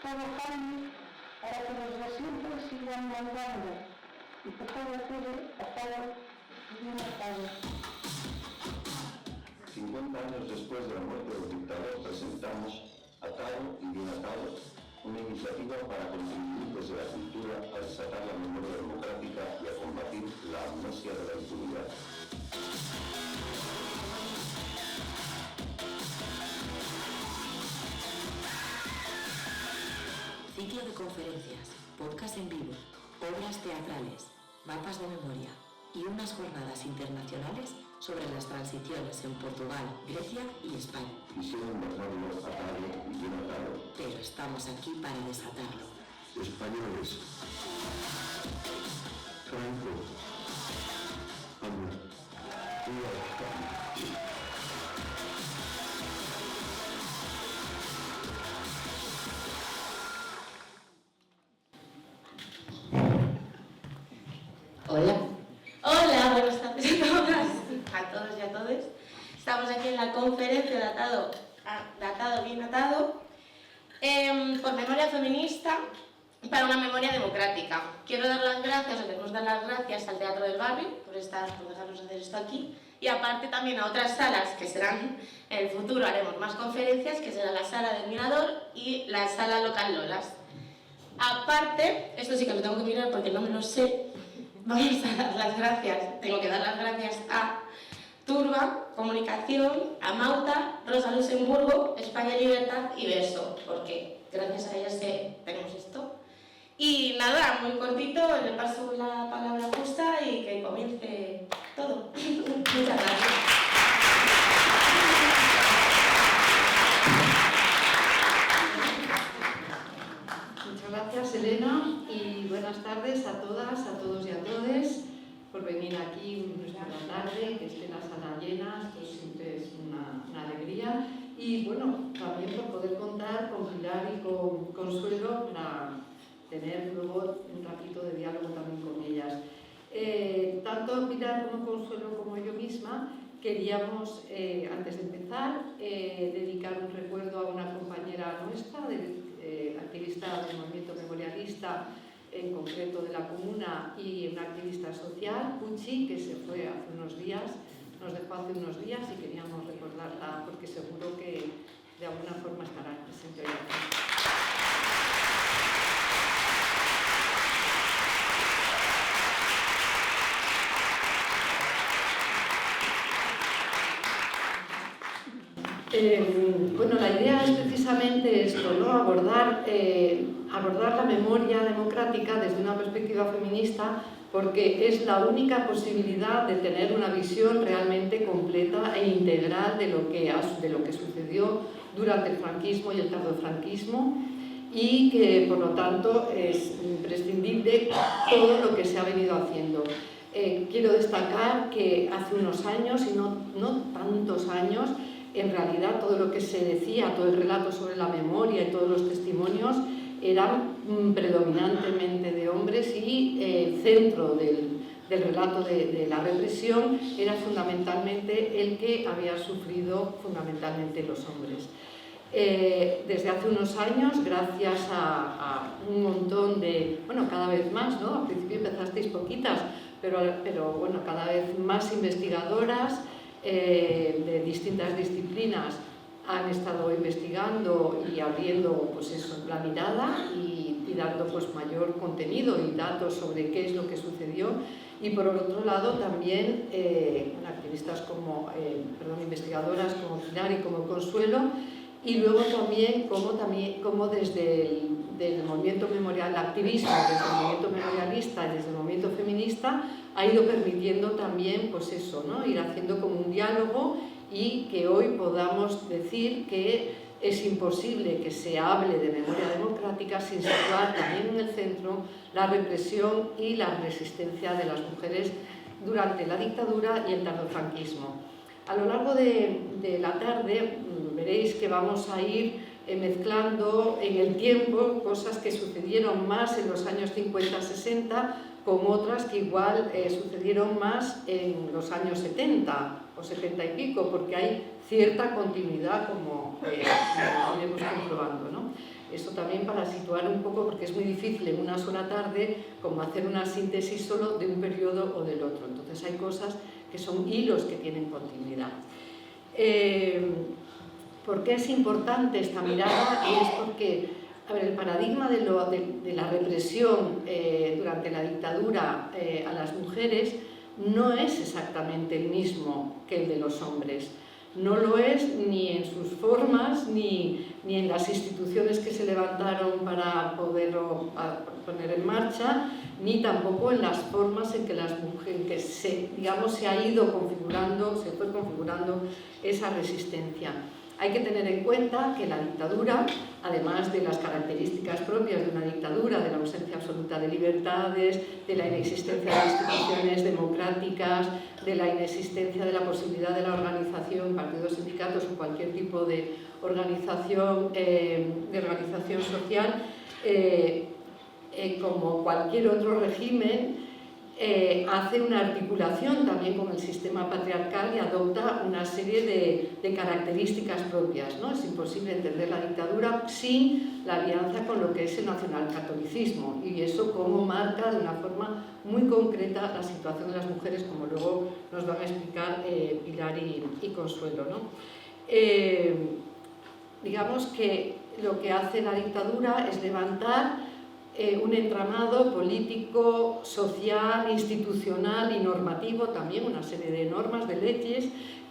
trabajamos para que los de siempre sigan mandando y que todo quede atado y bien atado. 50 años después de la muerte del dictador, presentamos, Atado y Bien Atado, una iniciativa para contribuir desde la cultura a desatar la memoria democrática y a combatir la amnesia de la impunidad. Ciclo de conferencias, podcast en vivo, obras teatrales, mapas de memoria y unas jornadas internacionales sobre las transiciones en Portugal, Grecia y España. Quisieron dejarlo atado y bien atado. Pero estamos aquí para desatarlo. Españoles. Franco. Ana. Hola. Hola, buenas tardes a todos y a todas. Estamos aquí en la conferencia de Atado, Bien Atado, por memoria feminista para una memoria democrática. Quiero dar las gracias, o queremos dar las gracias al Teatro del Barrio por dejarnos hacer esto aquí, y aparte también a otras salas que serán, en el futuro haremos más conferencias, que será la sala del Mirador y la sala local Lolas. Aparte, esto sí que lo tengo que mirar porque no me lo sé, vamos a dar las gracias, tengo que dar las gracias a Turba, Comunicación, a Mauta, Rosa Luxemburgo, España Libertad y Verso, porque gracias a ellas tenemos esto. Y nada, muy cortito, le paso la palabra justa y que comience todo. Muchas gracias. Muchas gracias, Elena, y buenas tardes a todas, a todos y a todes por venir aquí nuestra tarde, que esté la sala llena, esto siempre es una alegría, y bueno, también por poder contar con Pilar y con Consuelo para tener luego un ratito de diálogo también con ellas. Tanto Pilar como Consuelo como yo misma queríamos, antes de empezar, dedicar un recuerdo a una compañera nuestra, activista del movimiento memorialista, en concreto de la comuna, y una activista social, Puchi, que se fue hace unos días, nos dejó hace unos días, y queríamos recordarla porque seguro que de alguna forma estará presente hoy aquí. Bueno, la idea es precisamente esto, ¿no? Abordar la memoria democrática desde una perspectiva feminista, porque es la única posibilidad de tener una visión realmente completa e integral de lo que sucedió durante el franquismo y el tardofranquismo, y que por lo tanto es imprescindible todo lo que se ha venido haciendo. Quiero destacar que hace unos años, y no tantos años, en realidad todo lo que se decía, todo el relato sobre la memoria y todos los testimonios eran predominantemente de hombres, y el centro del relato de la represión era fundamentalmente el que había sufrido fundamentalmente los hombres. Desde hace unos años, gracias a un montón de, bueno, cada vez más, ¿no? Al principio empezasteis poquitas, pero bueno, cada vez más investigadoras de distintas disciplinas han estado investigando y abriendo, pues eso, la mirada y dando pues mayor contenido y datos sobre qué es lo que sucedió. Y por otro lado también activistas investigadoras como Pilar y como Consuelo, y luego también como desde el movimiento memorial, el activismo desde el movimiento memorialista y desde el movimiento feminista ha ido permitiendo también, pues eso, ¿no? Ir haciendo como un diálogo, y que hoy podamos decir que es imposible que se hable de memoria democrática sin situar también en el centro la represión y la resistencia de las mujeres durante la dictadura y el tardofranquismo. A lo largo de la tarde veréis que vamos a ir mezclando en el tiempo cosas que sucedieron más en los años 50-60 con otras que igual sucedieron más en los años 70 o 70 y pico, porque hay cierta continuidad, como iremos comprobando, ¿no? Eso también para situar un poco, porque es muy difícil en una sola tarde como hacer una síntesis solo de un periodo o del otro. Entonces hay cosas que son hilos que tienen continuidad. ¿Por qué es importante esta mirada? Y es porque, a ver, el paradigma de la represión durante la dictadura a las mujeres no es exactamente el mismo que el de los hombres. No lo es ni en sus formas, ni en las instituciones que se levantaron para poderlo poner en marcha, ni tampoco en las formas en que se ha ido configurando, se fue configurando esa resistencia. Hay que tener en cuenta que la dictadura, además de las características propias de una dictadura, de la ausencia absoluta de libertades, de la inexistencia de instituciones democráticas, de la inexistencia de la posibilidad de la organización, partidos, sindicatos o cualquier tipo de organización social, como cualquier otro régimen, hace una articulación también con el sistema patriarcal y adopta una serie de características propias, ¿no? Es imposible entender la dictadura sin la alianza con lo que es el nacionalcatolicismo, y eso como marca de una forma muy concreta la situación de las mujeres, como luego nos van a explicar Pilar y Consuelo, ¿no? Digamos que lo que hace la dictadura es levantar un entramado político, social, institucional y normativo, también una serie de normas, de leyes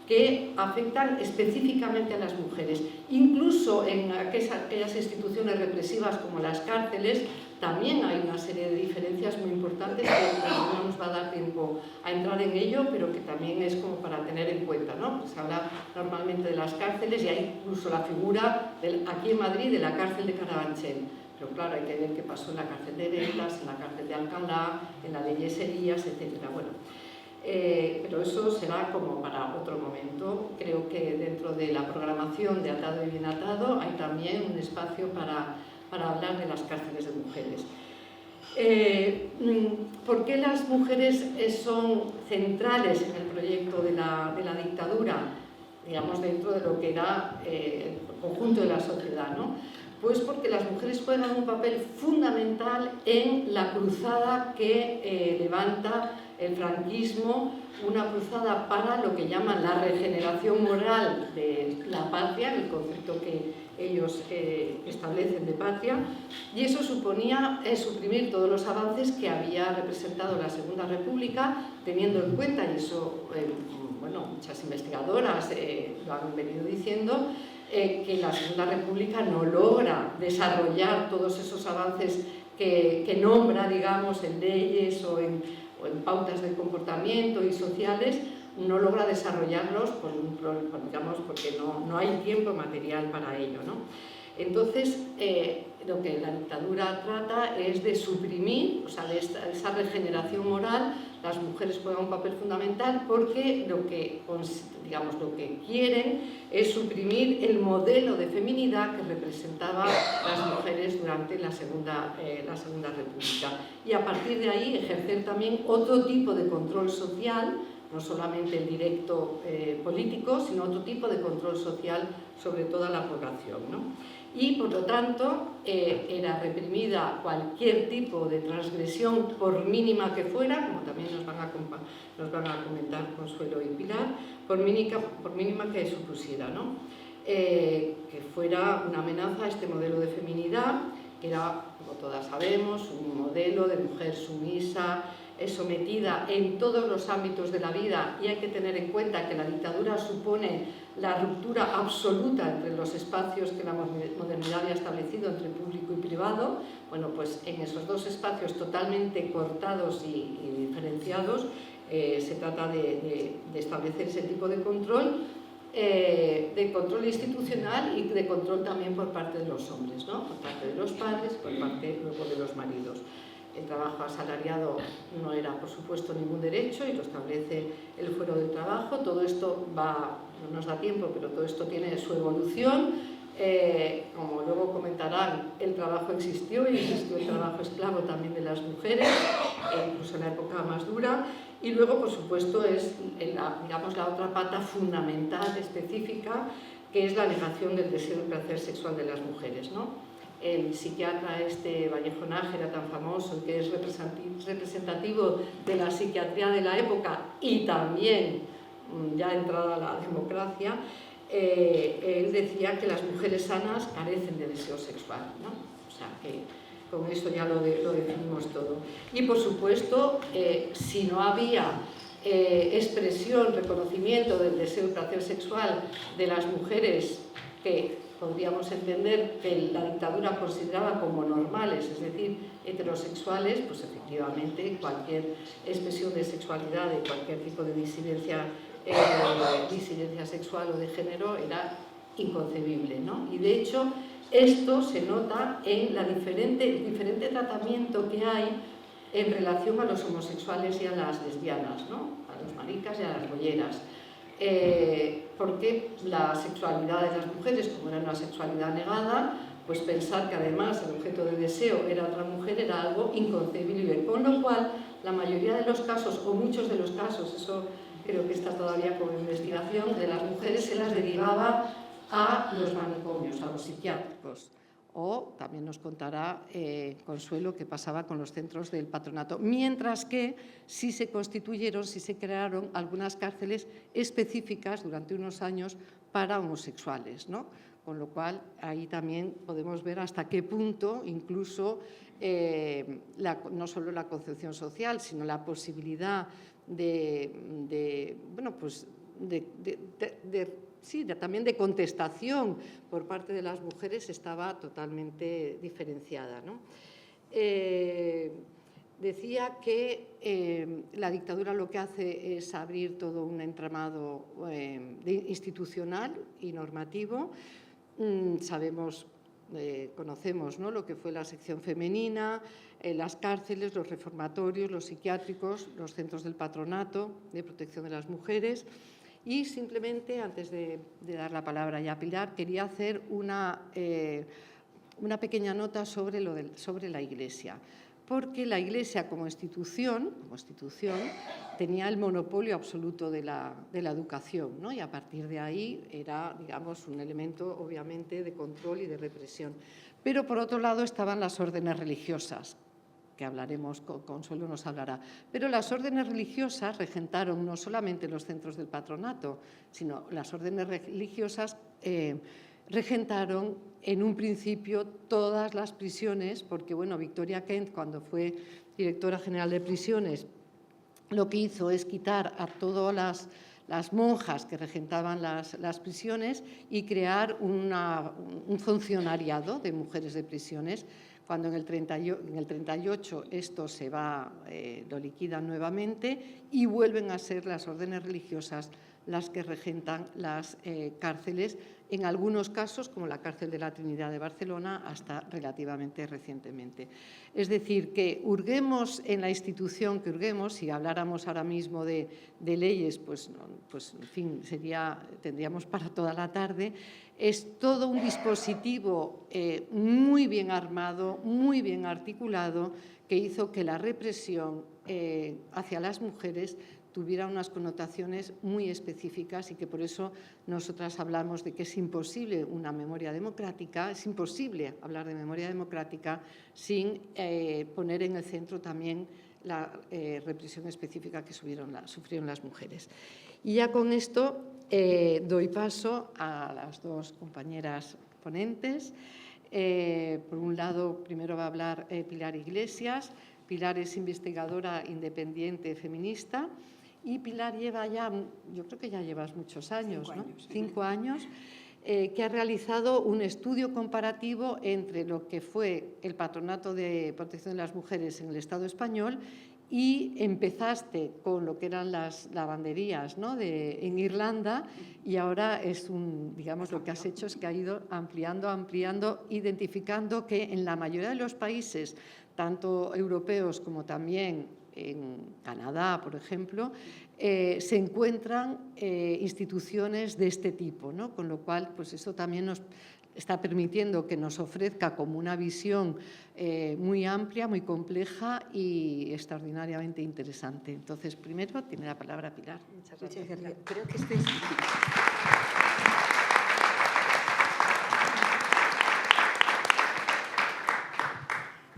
que afectan específicamente a las mujeres. Incluso en aquellas instituciones represivas como las cárceles también hay una serie de diferencias muy importantes que no nos va a dar tiempo a entrar en ello, pero que también es como para tener en cuenta, ¿no? Pues se habla normalmente de las cárceles y hay incluso la figura aquí en Madrid de la cárcel de Carabanchel. Pero claro, hay que ver qué pasó en la cárcel de Belas, en la cárcel de Alcalá, en la de Yeserías, etc. Bueno, pero eso será como para otro momento. Creo que dentro de la programación de Atado y Bien Atado hay también un espacio para hablar de las cárceles de mujeres. ¿Por qué las mujeres son centrales en el proyecto de la dictadura? Digamos, dentro de lo que era el conjunto de la sociedad, ¿no? Pues porque las mujeres juegan un papel fundamental en la cruzada que levanta el franquismo, una cruzada para lo que llaman la regeneración moral de la patria, el concepto que ellos establecen de patria, y eso suponía suprimir todos los avances que había representado la Segunda República, teniendo en cuenta, y eso bueno, muchas investigadoras lo han venido diciendo, que la Segunda República no logra desarrollar todos esos avances que nombra, digamos, en leyes o en pautas de comportamiento y sociales, no logra desarrollarlos digamos, porque no hay tiempo material para ello, ¿no? Entonces, lo que la dictadura trata es de suprimir, o sea, de esa regeneración moral. Las mujeres juegan un papel fundamental porque lo que quieren es suprimir el modelo de feminidad que representaban las mujeres durante la Segunda República. Y a partir de ahí ejercer también otro tipo de control social, no solamente el directo político, sino otro tipo de control social sobre toda la población, ¿no? Y por lo tanto era reprimida cualquier tipo de transgresión, por mínima que fuera, como también nos van a comentar Consuelo y Pilar, por mínima que supusiera, ¿no? Que fuera una amenaza a este modelo de feminidad, que era, como todas sabemos, un modelo de mujer sumisa, sometida en todos los ámbitos de la vida, y hay que tener en cuenta que la dictadura supone la ruptura absoluta entre los espacios que la modernidad había establecido entre público y privado. Bueno, pues en esos dos espacios totalmente cortados y diferenciados se trata de establecer ese tipo de control institucional y de control también por parte de los hombres, ¿no? Por parte de los padres, por parte luego de los maridos. El trabajo asalariado no era, por supuesto, ningún derecho y lo establece el Fuero del Trabajo. Todo esto no nos da tiempo, pero todo esto tiene su evolución. Como luego comentarán, el trabajo existió y existió el trabajo esclavo también de las mujeres, incluso en la época más dura. Y luego, por supuesto, es la otra pata fundamental, específica, que es la negación del deseo y placer sexual de las mujeres, ¿no? el psiquiatra Vallejo Nájera, tan famoso, que es representativo de la psiquiatría de la época y también ya entrada la democracia, él decía que las mujeres sanas carecen de deseo sexual, ¿no? O sea, que con eso ya lo definimos todo. Y por supuesto, si no había expresión, reconocimiento del deseo y placer sexual de las mujeres que podríamos entender que la dictadura consideraba como normales, es decir, heterosexuales, pues efectivamente cualquier expresión de sexualidad, de cualquier tipo de disidencia sexual o de género era inconcebible, ¿no? Y de hecho esto se nota en el diferente tratamiento que hay en relación a los homosexuales y a las lesbianas, ¿no? A los maricas y a las bolleras. Porque la sexualidad de las mujeres, como era una sexualidad negada, pues pensar que además el objeto de deseo era otra mujer era algo inconcebible, con lo cual la mayoría de los casos, o muchos de los casos, eso creo que está todavía como investigación, de las mujeres se las derivaba a los manicomios, a los psiquiátricos. O también nos contará Consuelo qué pasaba con los centros del patronato. Mientras que sí se constituyeron, sí se crearon algunas cárceles específicas durante unos años para homosexuales, ¿no? Con lo cual ahí también podemos ver hasta qué punto incluso no solo la concepción social, sino la posibilidad también de contestación por parte de las mujeres estaba totalmente diferenciada, ¿no? Decía que la dictadura lo que hace es abrir todo un entramado institucional y normativo. Conocemos, ¿no?, lo que fue la sección femenina, las cárceles, los reformatorios, los psiquiátricos, los centros del patronato de protección de las mujeres. Y simplemente, antes de dar la palabra ya a Pilar, quería hacer una pequeña nota sobre la Iglesia, porque la Iglesia como institución tenía el monopolio absoluto de la educación, ¿no? Y a partir de ahí era, digamos, un elemento obviamente de control y de represión. Pero por otro lado estaban las órdenes religiosas, que hablaremos, Consuelo nos hablará. Pero las órdenes religiosas regentaron no solamente los centros del patronato, sino las órdenes religiosas regentaron en un principio todas las prisiones, porque bueno, Victoria Kent, cuando fue directora general de prisiones, lo que hizo es quitar a todas las monjas que regentaban las prisiones y crear un funcionariado de mujeres de prisiones. Cuando en el 38 esto lo liquidan nuevamente y vuelven a ser las órdenes religiosas las que regentan las cárceles, en algunos casos, como la cárcel de la Trinidad de Barcelona, hasta relativamente recientemente. Es decir, que hurguemos en la institución que hurguemos, si habláramos ahora mismo de leyes, pues en fin, tendríamos para toda la tarde. Es todo un dispositivo muy bien armado, muy bien articulado, que hizo que la represión hacia las mujeres tuviera unas connotaciones muy específicas y que por eso nosotras hablamos de que es imposible una memoria democrática, es imposible hablar de memoria democrática sin poner en el centro también la represión específica que sufrieron las mujeres. Y ya con esto doy paso a las dos compañeras ponentes. Por un lado, primero va a hablar Pilar Iglesias. Pilar es investigadora independiente feminista y Pilar lleva ya, yo creo que ya llevas muchos años, 5 años, ¿no? 5 años, que ha realizado un estudio comparativo entre lo que fue el Patronato de Protección de las Mujeres en el Estado español y empezaste con lo que eran las lavanderías, ¿no?, en Irlanda, y ahora digamos, lo que has hecho es que ha ido ampliando, identificando que en la mayoría de los países, tanto europeos como también en Canadá, por ejemplo, se encuentran instituciones de este tipo, ¿no? Con lo cual, pues eso también nos está permitiendo que nos ofrezca como una visión muy amplia, muy compleja y extraordinariamente interesante. Entonces, primero tiene la palabra Pilar. Muchas gracias. Creo que estoy...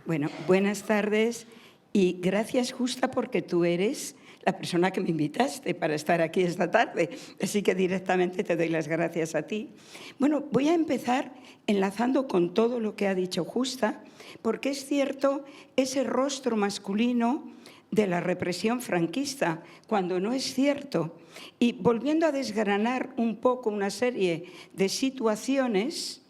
Bueno, buenas tardes y gracias, Justa, porque tú eres la persona que me invitaste para estar aquí esta tarde. Así que directamente te doy las gracias a ti. Bueno, voy a empezar enlazando con todo lo que ha dicho Justa, porque es cierto ese rostro masculino de la represión franquista, cuando no es cierto. Y volviendo a desgranar un poco una serie de situaciones,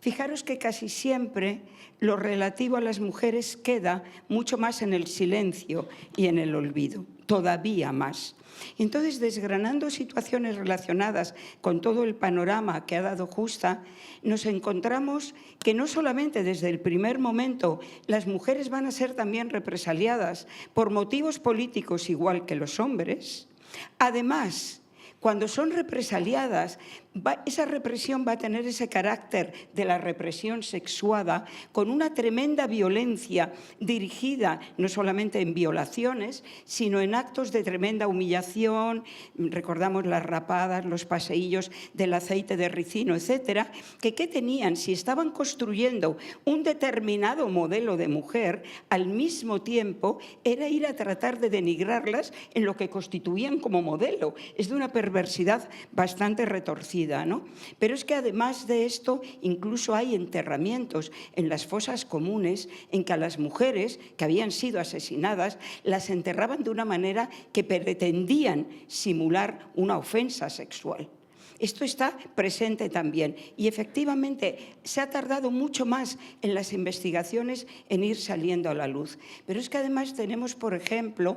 fijaros que casi siempre lo relativo a las mujeres queda mucho más en el silencio y en el olvido, todavía más. Entonces, desgranando situaciones relacionadas con todo el panorama que ha dado Justa, nos encontramos que no solamente desde el primer momento las mujeres van a ser también represaliadas por motivos políticos igual que los hombres, además, cuando son represaliadas, esa represión va a tener ese carácter de la represión sexuada con una tremenda violencia dirigida no solamente en violaciones, sino en actos de tremenda humillación. Recordamos las rapadas, los paseillos del aceite de ricino, etcétera, que ¿qué tenían? Si estaban construyendo un determinado modelo de mujer, al mismo tiempo era ir a tratar de denigrarlas en lo que constituían como modelo. Es de una perversidad bastante retorcida, ¿no? Pero es que además de esto, incluso hay enterramientos en las fosas comunes en que a las mujeres que habían sido asesinadas las enterraban de una manera que pretendían simular una ofensa sexual. Esto está presente también y efectivamente se ha tardado mucho más en las investigaciones en ir saliendo a la luz. Pero es que además tenemos, por ejemplo,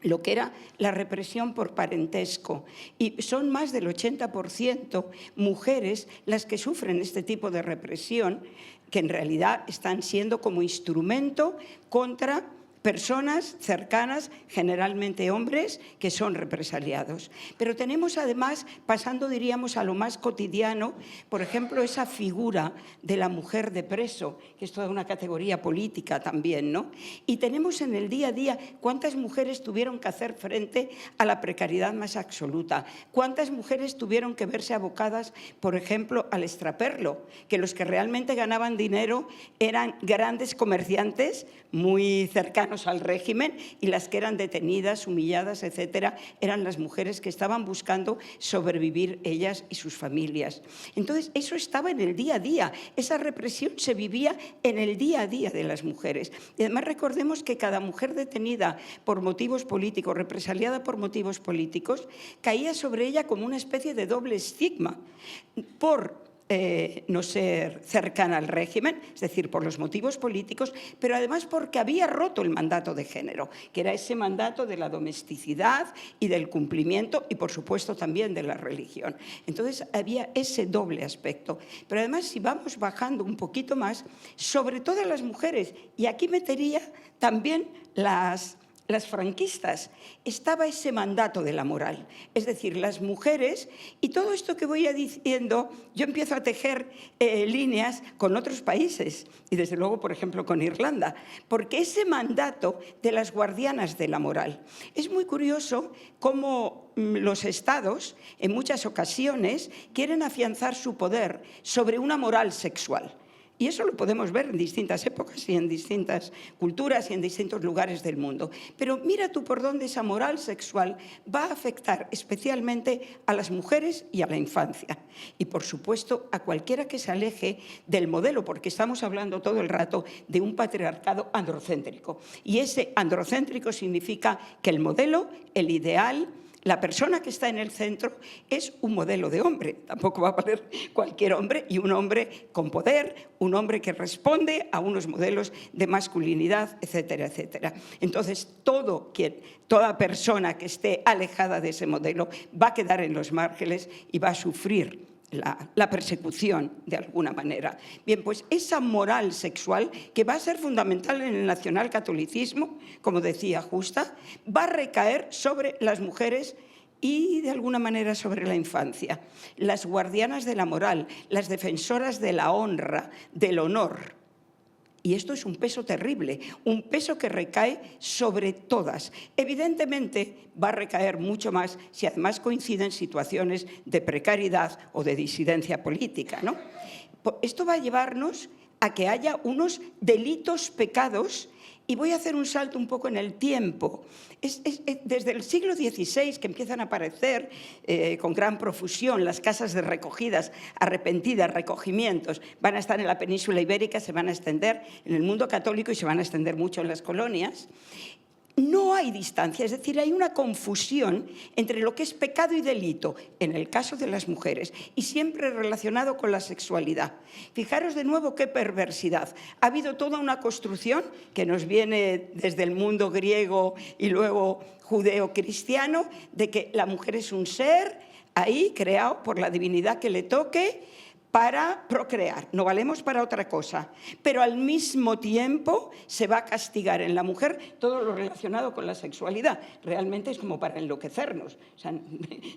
lo que era la represión por parentesco. Y son más del 80% mujeres las que sufren este tipo de represión, que en realidad están siendo como instrumento contra personas cercanas, generalmente hombres, que son represaliados. Pero tenemos además, pasando diríamos a lo más cotidiano, por ejemplo, esa figura de la mujer de preso, que es toda una categoría política también, ¿no? Y tenemos en el día a día cuántas mujeres tuvieron que hacer frente a la precariedad más absoluta, cuántas mujeres tuvieron que verse abocadas, por ejemplo, al extraperlo, que los que realmente ganaban dinero eran grandes comerciantes muy cercanos al régimen y las que eran detenidas, humilladas, etcétera, eran las mujeres que estaban buscando sobrevivir ellas y sus familias. Entonces, eso estaba en el día a día, esa represión se vivía en el día a día de las mujeres. Y además recordemos que cada mujer detenida por motivos políticos, represaliada por motivos políticos, caía sobre ella como una especie de doble estigma por no ser cercana al régimen, es decir, por los motivos políticos, pero además porque había roto el mandato de género, que era ese mandato de la domesticidad y del cumplimiento y, por supuesto, también de la religión. Entonces, había ese doble aspecto. Pero además, si vamos bajando un poquito más, sobre todo las mujeres, y aquí metería también las franquistas, estaba ese mandato de la moral. Es decir, las mujeres, y todo esto que voy diciendo, yo empiezo a tejer líneas con otros países, y desde luego, por ejemplo, con Irlanda, porque ese mandato de las guardianas de la moral. Es muy curioso cómo los estados, en muchas ocasiones, quieren afianzar su poder sobre una moral sexual. Y eso lo podemos ver en distintas épocas y en distintas culturas y en distintos lugares del mundo. Pero mira tú por dónde esa moral sexual va a afectar especialmente a las mujeres y a la infancia. Y, por supuesto, a cualquiera que se aleje del modelo, porque estamos hablando todo el rato de un patriarcado androcéntrico. Y ese androcéntrico significa que el modelo, el ideal, la persona que está en el centro es un modelo de hombre, tampoco va a valer cualquier hombre, y un hombre con poder, un hombre que responde a unos modelos de masculinidad, etcétera, etcétera. Entonces, toda persona que esté alejada de ese modelo va a quedar en los márgenes y va a sufrir la persecución de alguna manera. Bien, pues esa moral sexual, que va a ser fundamental en el nacionalcatolicismo, como decía Justa, va a recaer sobre las mujeres y de alguna manera sobre la infancia. Las guardianas de la moral, las defensoras de la honra, del honor. Y esto es un peso terrible, un peso que recae sobre todas. Evidentemente va a recaer mucho más si además coinciden situaciones de precariedad o de disidencia política, ¿no? Esto va a llevarnos a que haya unos delitos, pecados, y voy a hacer un salto un poco en el tiempo. Desde el siglo XVI que empiezan a aparecer con gran profusión las casas de recogidas, arrepentidas, recogimientos. Van a estar en la península ibérica, se van a extender en el mundo católico y se van a extender mucho en las colonias. No hay distancia, es decir, hay una confusión entre lo que es pecado y delito, en el caso de las mujeres, y siempre relacionado con la sexualidad. Fijaros de nuevo qué perversidad. Ha habido toda una construcción que nos viene desde el mundo griego y luego judeo-cristiano, de que la mujer es un ser ahí creado por la divinidad que le toque, para procrear, no valemos para otra cosa, pero al mismo tiempo se va a castigar en la mujer todo lo relacionado con la sexualidad. Realmente es como para enloquecernos, o sea,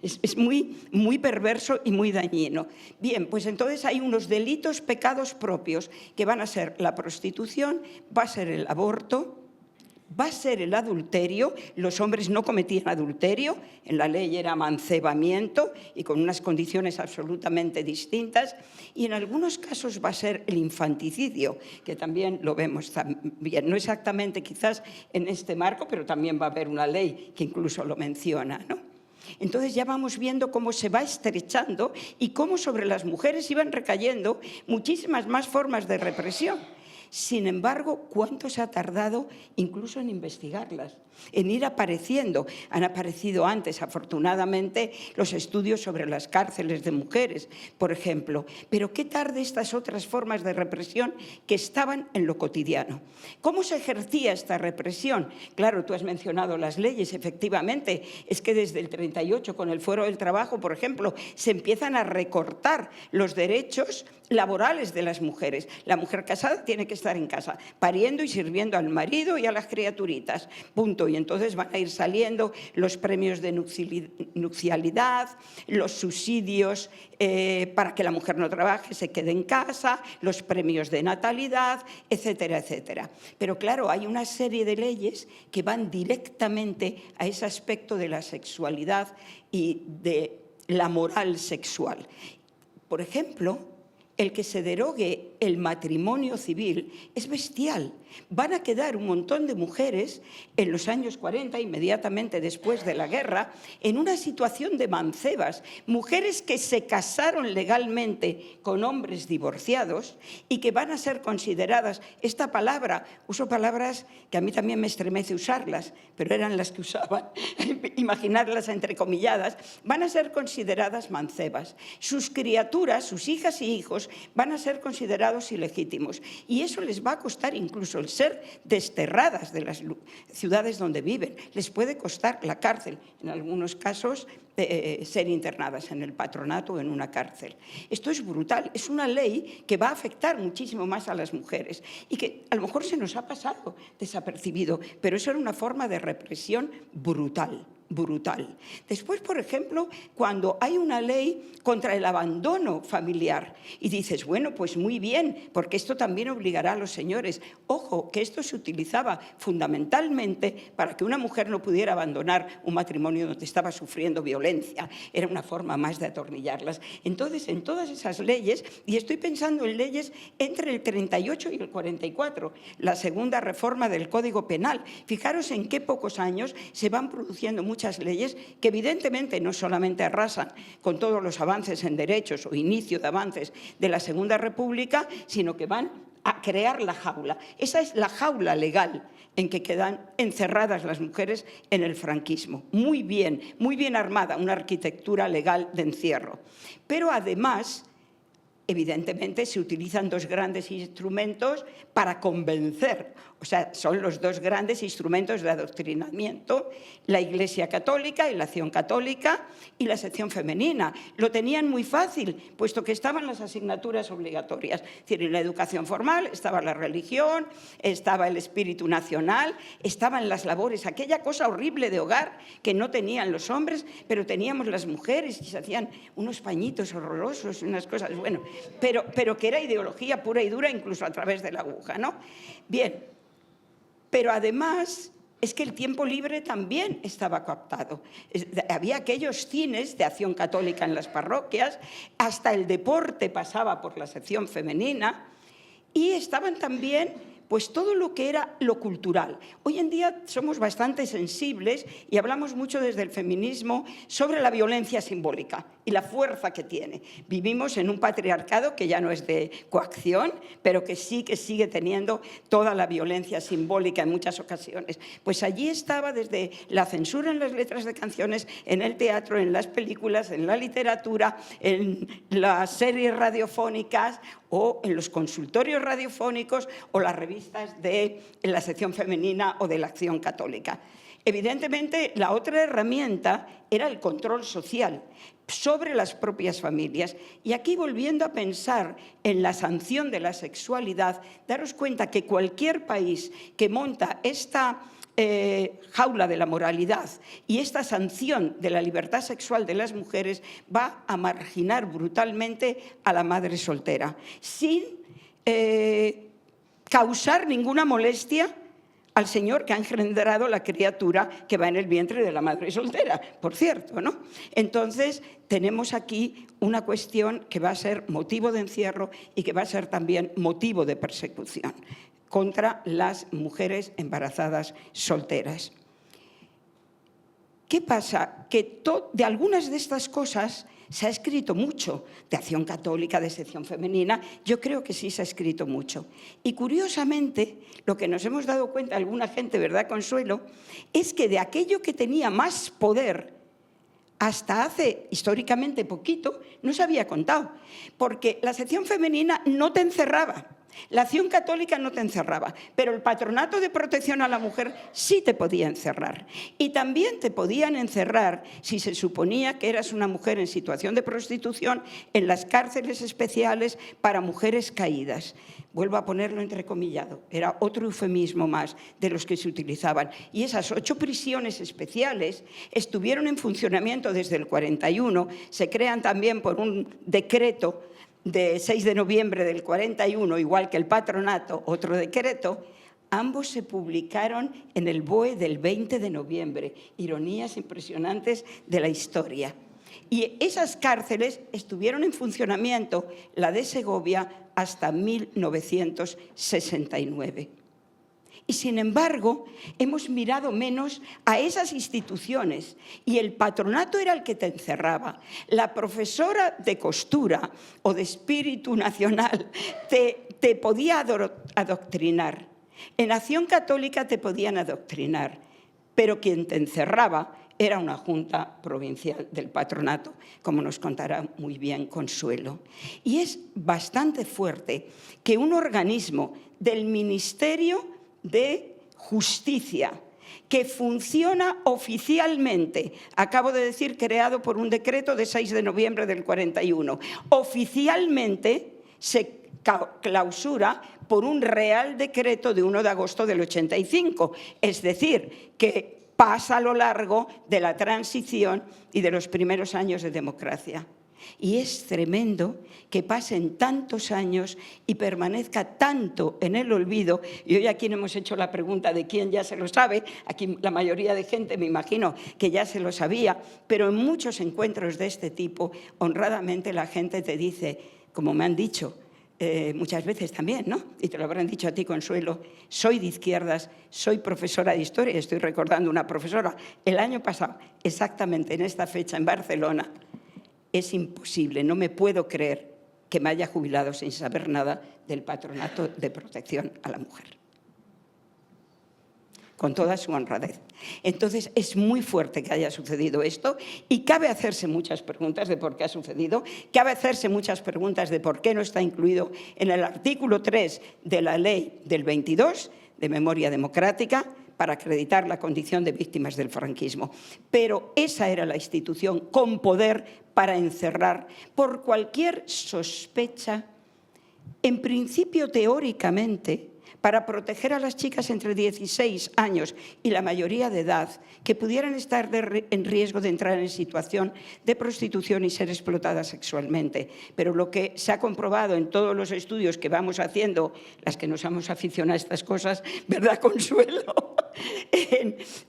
es muy perverso y muy dañino. Bien, pues entonces hay unos delitos, pecados propios, que van a ser la prostitución, va a ser el aborto, va a ser el adulterio. Los hombres no cometían adulterio, en la ley era amancebamiento y con unas condiciones absolutamente distintas, y en algunos casos va a ser el infanticidio, que también lo vemos también, no exactamente quizás en este marco, pero también va a haber una ley que incluso lo menciona, ¿no? Entonces ya vamos viendo cómo se va estrechando y cómo sobre las mujeres iban recayendo muchísimas más formas de represión. Sin embargo, ¿cuánto se ha tardado incluso en investigarlas, en ir apareciendo? Han aparecido antes, afortunadamente, los estudios sobre las cárceles de mujeres, por ejemplo. Pero qué tarde estas otras formas de represión que estaban en lo cotidiano. ¿Cómo se ejercía esta represión? Claro, tú has mencionado las leyes, efectivamente. Es que desde el 38, con el Fuero del Trabajo, por ejemplo, se empiezan a recortar los derechos laborales de las mujeres. La mujer casada tiene que estar en casa, pariendo y sirviendo al marido y a las criaturitas, punto. Y entonces van a ir saliendo los premios de nupcialidad, los subsidios para que la mujer no trabaje, se quede en casa, los premios de natalidad, etcétera, etcétera. Pero claro, hay una serie de leyes que van directamente a ese aspecto de la sexualidad y de la moral sexual. Por ejemplo, el que se derogue el matrimonio civil es bestial. Van a quedar un montón de mujeres en los años 40, inmediatamente después de la guerra, en una situación de mancebas, mujeres que se casaron legalmente con hombres divorciados y que van a ser consideradas, esta palabra, uso palabras que a mí también me estremece usarlas, pero eran las que usaban, imaginarlas entrecomilladas, van a ser consideradas mancebas. Sus criaturas, sus hijas y hijos, van a ser considerados ilegítimos y eso les va a costar incluso el ser desterradas de las ciudades donde viven. Les puede costar la cárcel, en algunos casos ser internadas en el patronato o en una cárcel. Esto es brutal, es una ley que va a afectar muchísimo más a las mujeres y que a lo mejor se nos ha pasado desapercibido, pero eso era una forma de represión brutal. Brutal. Después, por ejemplo, cuando hay una ley contra el abandono familiar y dices, bueno, pues muy bien, porque esto también obligará a los señores. Ojo, que esto se utilizaba fundamentalmente para que una mujer no pudiera abandonar un matrimonio donde estaba sufriendo violencia. Era una forma más de atornillarlas. Entonces, en todas esas leyes, y estoy pensando en leyes entre el 38 y el 44, la segunda reforma del Código Penal. Fijaros en qué pocos años se van produciendo muchas leyes que evidentemente no solamente arrasan con todos los avances en derechos o inicio de avances de la Segunda República, sino que van a crear la jaula. Esa es la jaula legal en que quedan encerradas las mujeres en el franquismo. Muy bien armada, una arquitectura legal de encierro. Pero además, evidentemente, se utilizan dos grandes instrumentos para convencer. O sea, son los dos grandes instrumentos de adoctrinamiento, la Iglesia Católica y la Acción Católica y la sección femenina. Lo tenían muy fácil, puesto que estaban las asignaturas obligatorias. Es decir, en la educación formal estaba la religión, estaba el espíritu nacional, estaban las labores, aquella cosa horrible de hogar que no tenían los hombres, pero teníamos las mujeres y se hacían unos pañitos horrorosos, unas cosas, bueno, pero que era ideología pura y dura, incluso a través de la aguja, ¿no? Bien. Pero además es que el tiempo libre también estaba cooptado. Había aquellos cines de acción católica en las parroquias, hasta el deporte pasaba por la sección femenina Y estaban también pues todo lo que era lo cultural. Hoy en día somos bastante sensibles y hablamos mucho desde el feminismo sobre la violencia simbólica y la fuerza que tiene. Vivimos en un patriarcado que ya no es de coacción, pero que sí que sigue teniendo toda la violencia simbólica en muchas ocasiones. Pues allí estaba desde la censura en las letras de canciones, en el teatro, en las películas, en la literatura, en las series radiofónicas o en los consultorios radiofónicos o las revistas de la sección femenina o de la Acción Católica. Evidentemente, la otra herramienta era el control social sobre las propias familias. Y aquí, volviendo a pensar en la sanción de la sexualidad, daros cuenta que cualquier país que monta esta jaula de la moralidad y esta sanción de la libertad sexual de las mujeres va a marginar brutalmente a la madre soltera, sin causar ninguna molestia al señor que ha engendrado la criatura que va en el vientre de la madre soltera, por cierto, ¿no? Entonces, tenemos aquí una cuestión que va a ser motivo de encierro y que va a ser también motivo de persecución contra las mujeres embarazadas solteras. ¿Qué pasa? Que de algunas de estas cosas se ha escrito mucho, de Acción Católica, de sección femenina, yo creo que sí se ha escrito mucho. Y curiosamente, lo que nos hemos dado cuenta, alguna gente, ¿verdad, Consuelo?, es que de aquello que tenía más poder hasta hace históricamente poquito, no se había contado, porque la sección femenina no te encerraba. La Acción Católica no te encerraba, pero el Patronato de Protección a la Mujer sí te podía encerrar. Y también te podían encerrar, si se suponía que eras una mujer en situación de prostitución, en las cárceles especiales para mujeres caídas. Vuelvo a ponerlo entrecomillado, era otro eufemismo más de los que se utilizaban. Y esas 8 prisiones especiales estuvieron en funcionamiento desde el 41, se crean también por un decreto de 6 de noviembre del 41, igual que el patronato, otro decreto. Ambos se publicaron en el BOE del 20 de noviembre, ironías impresionantes de la historia. Y esas cárceles estuvieron en funcionamiento, la de Segovia, hasta 1969. Y sin embargo, hemos mirado menos a esas instituciones y el patronato era el que te encerraba. La profesora de costura o de espíritu nacional te podía adoctrinar. En Acción Católica te podían adoctrinar, pero quien te encerraba era una junta provincial del patronato, como nos contará muy bien Consuelo. Y es bastante fuerte que un organismo del Ministerio de Justicia, que funciona oficialmente, acabo de decir, creado por un decreto de 6 de noviembre del 41, oficialmente se clausura por un Real Decreto de 1 de agosto del 85, es decir, que pasa a lo largo de la transición y de los primeros años de democracia. Y es tremendo que pasen tantos años y permanezca tanto en el olvido. Y hoy aquí hemos hecho la pregunta de quién ya se lo sabe. Aquí la mayoría de gente me imagino que ya se lo sabía, pero en muchos encuentros de este tipo, honradamente la gente te dice, como me han dicho muchas veces también, ¿no? Y te lo habrán dicho a ti, Consuelo, soy de izquierdas, soy profesora de historia. Estoy recordando una profesora el año pasado, exactamente en esta fecha en Barcelona. Es imposible, no me puedo creer que me haya jubilado sin saber nada del Patronato de Protección a la Mujer. Con toda su honradez. Entonces, es muy fuerte que haya sucedido esto y cabe hacerse muchas preguntas de por qué ha sucedido, cabe hacerse muchas preguntas de por qué no está incluido en el artículo 3 de la ley del 22 de Memoria Democrática, para acreditar la condición de víctimas del franquismo. Pero esa era la institución con poder para encerrar por cualquier sospecha, en principio teóricamente, para proteger a las chicas entre 16 años y la mayoría de edad que pudieran estar en riesgo de entrar en situación de prostitución y ser explotadas sexualmente. Pero lo que se ha comprobado en todos los estudios que vamos haciendo, las que nos hemos aficionado a estas cosas, ¿verdad, Consuelo?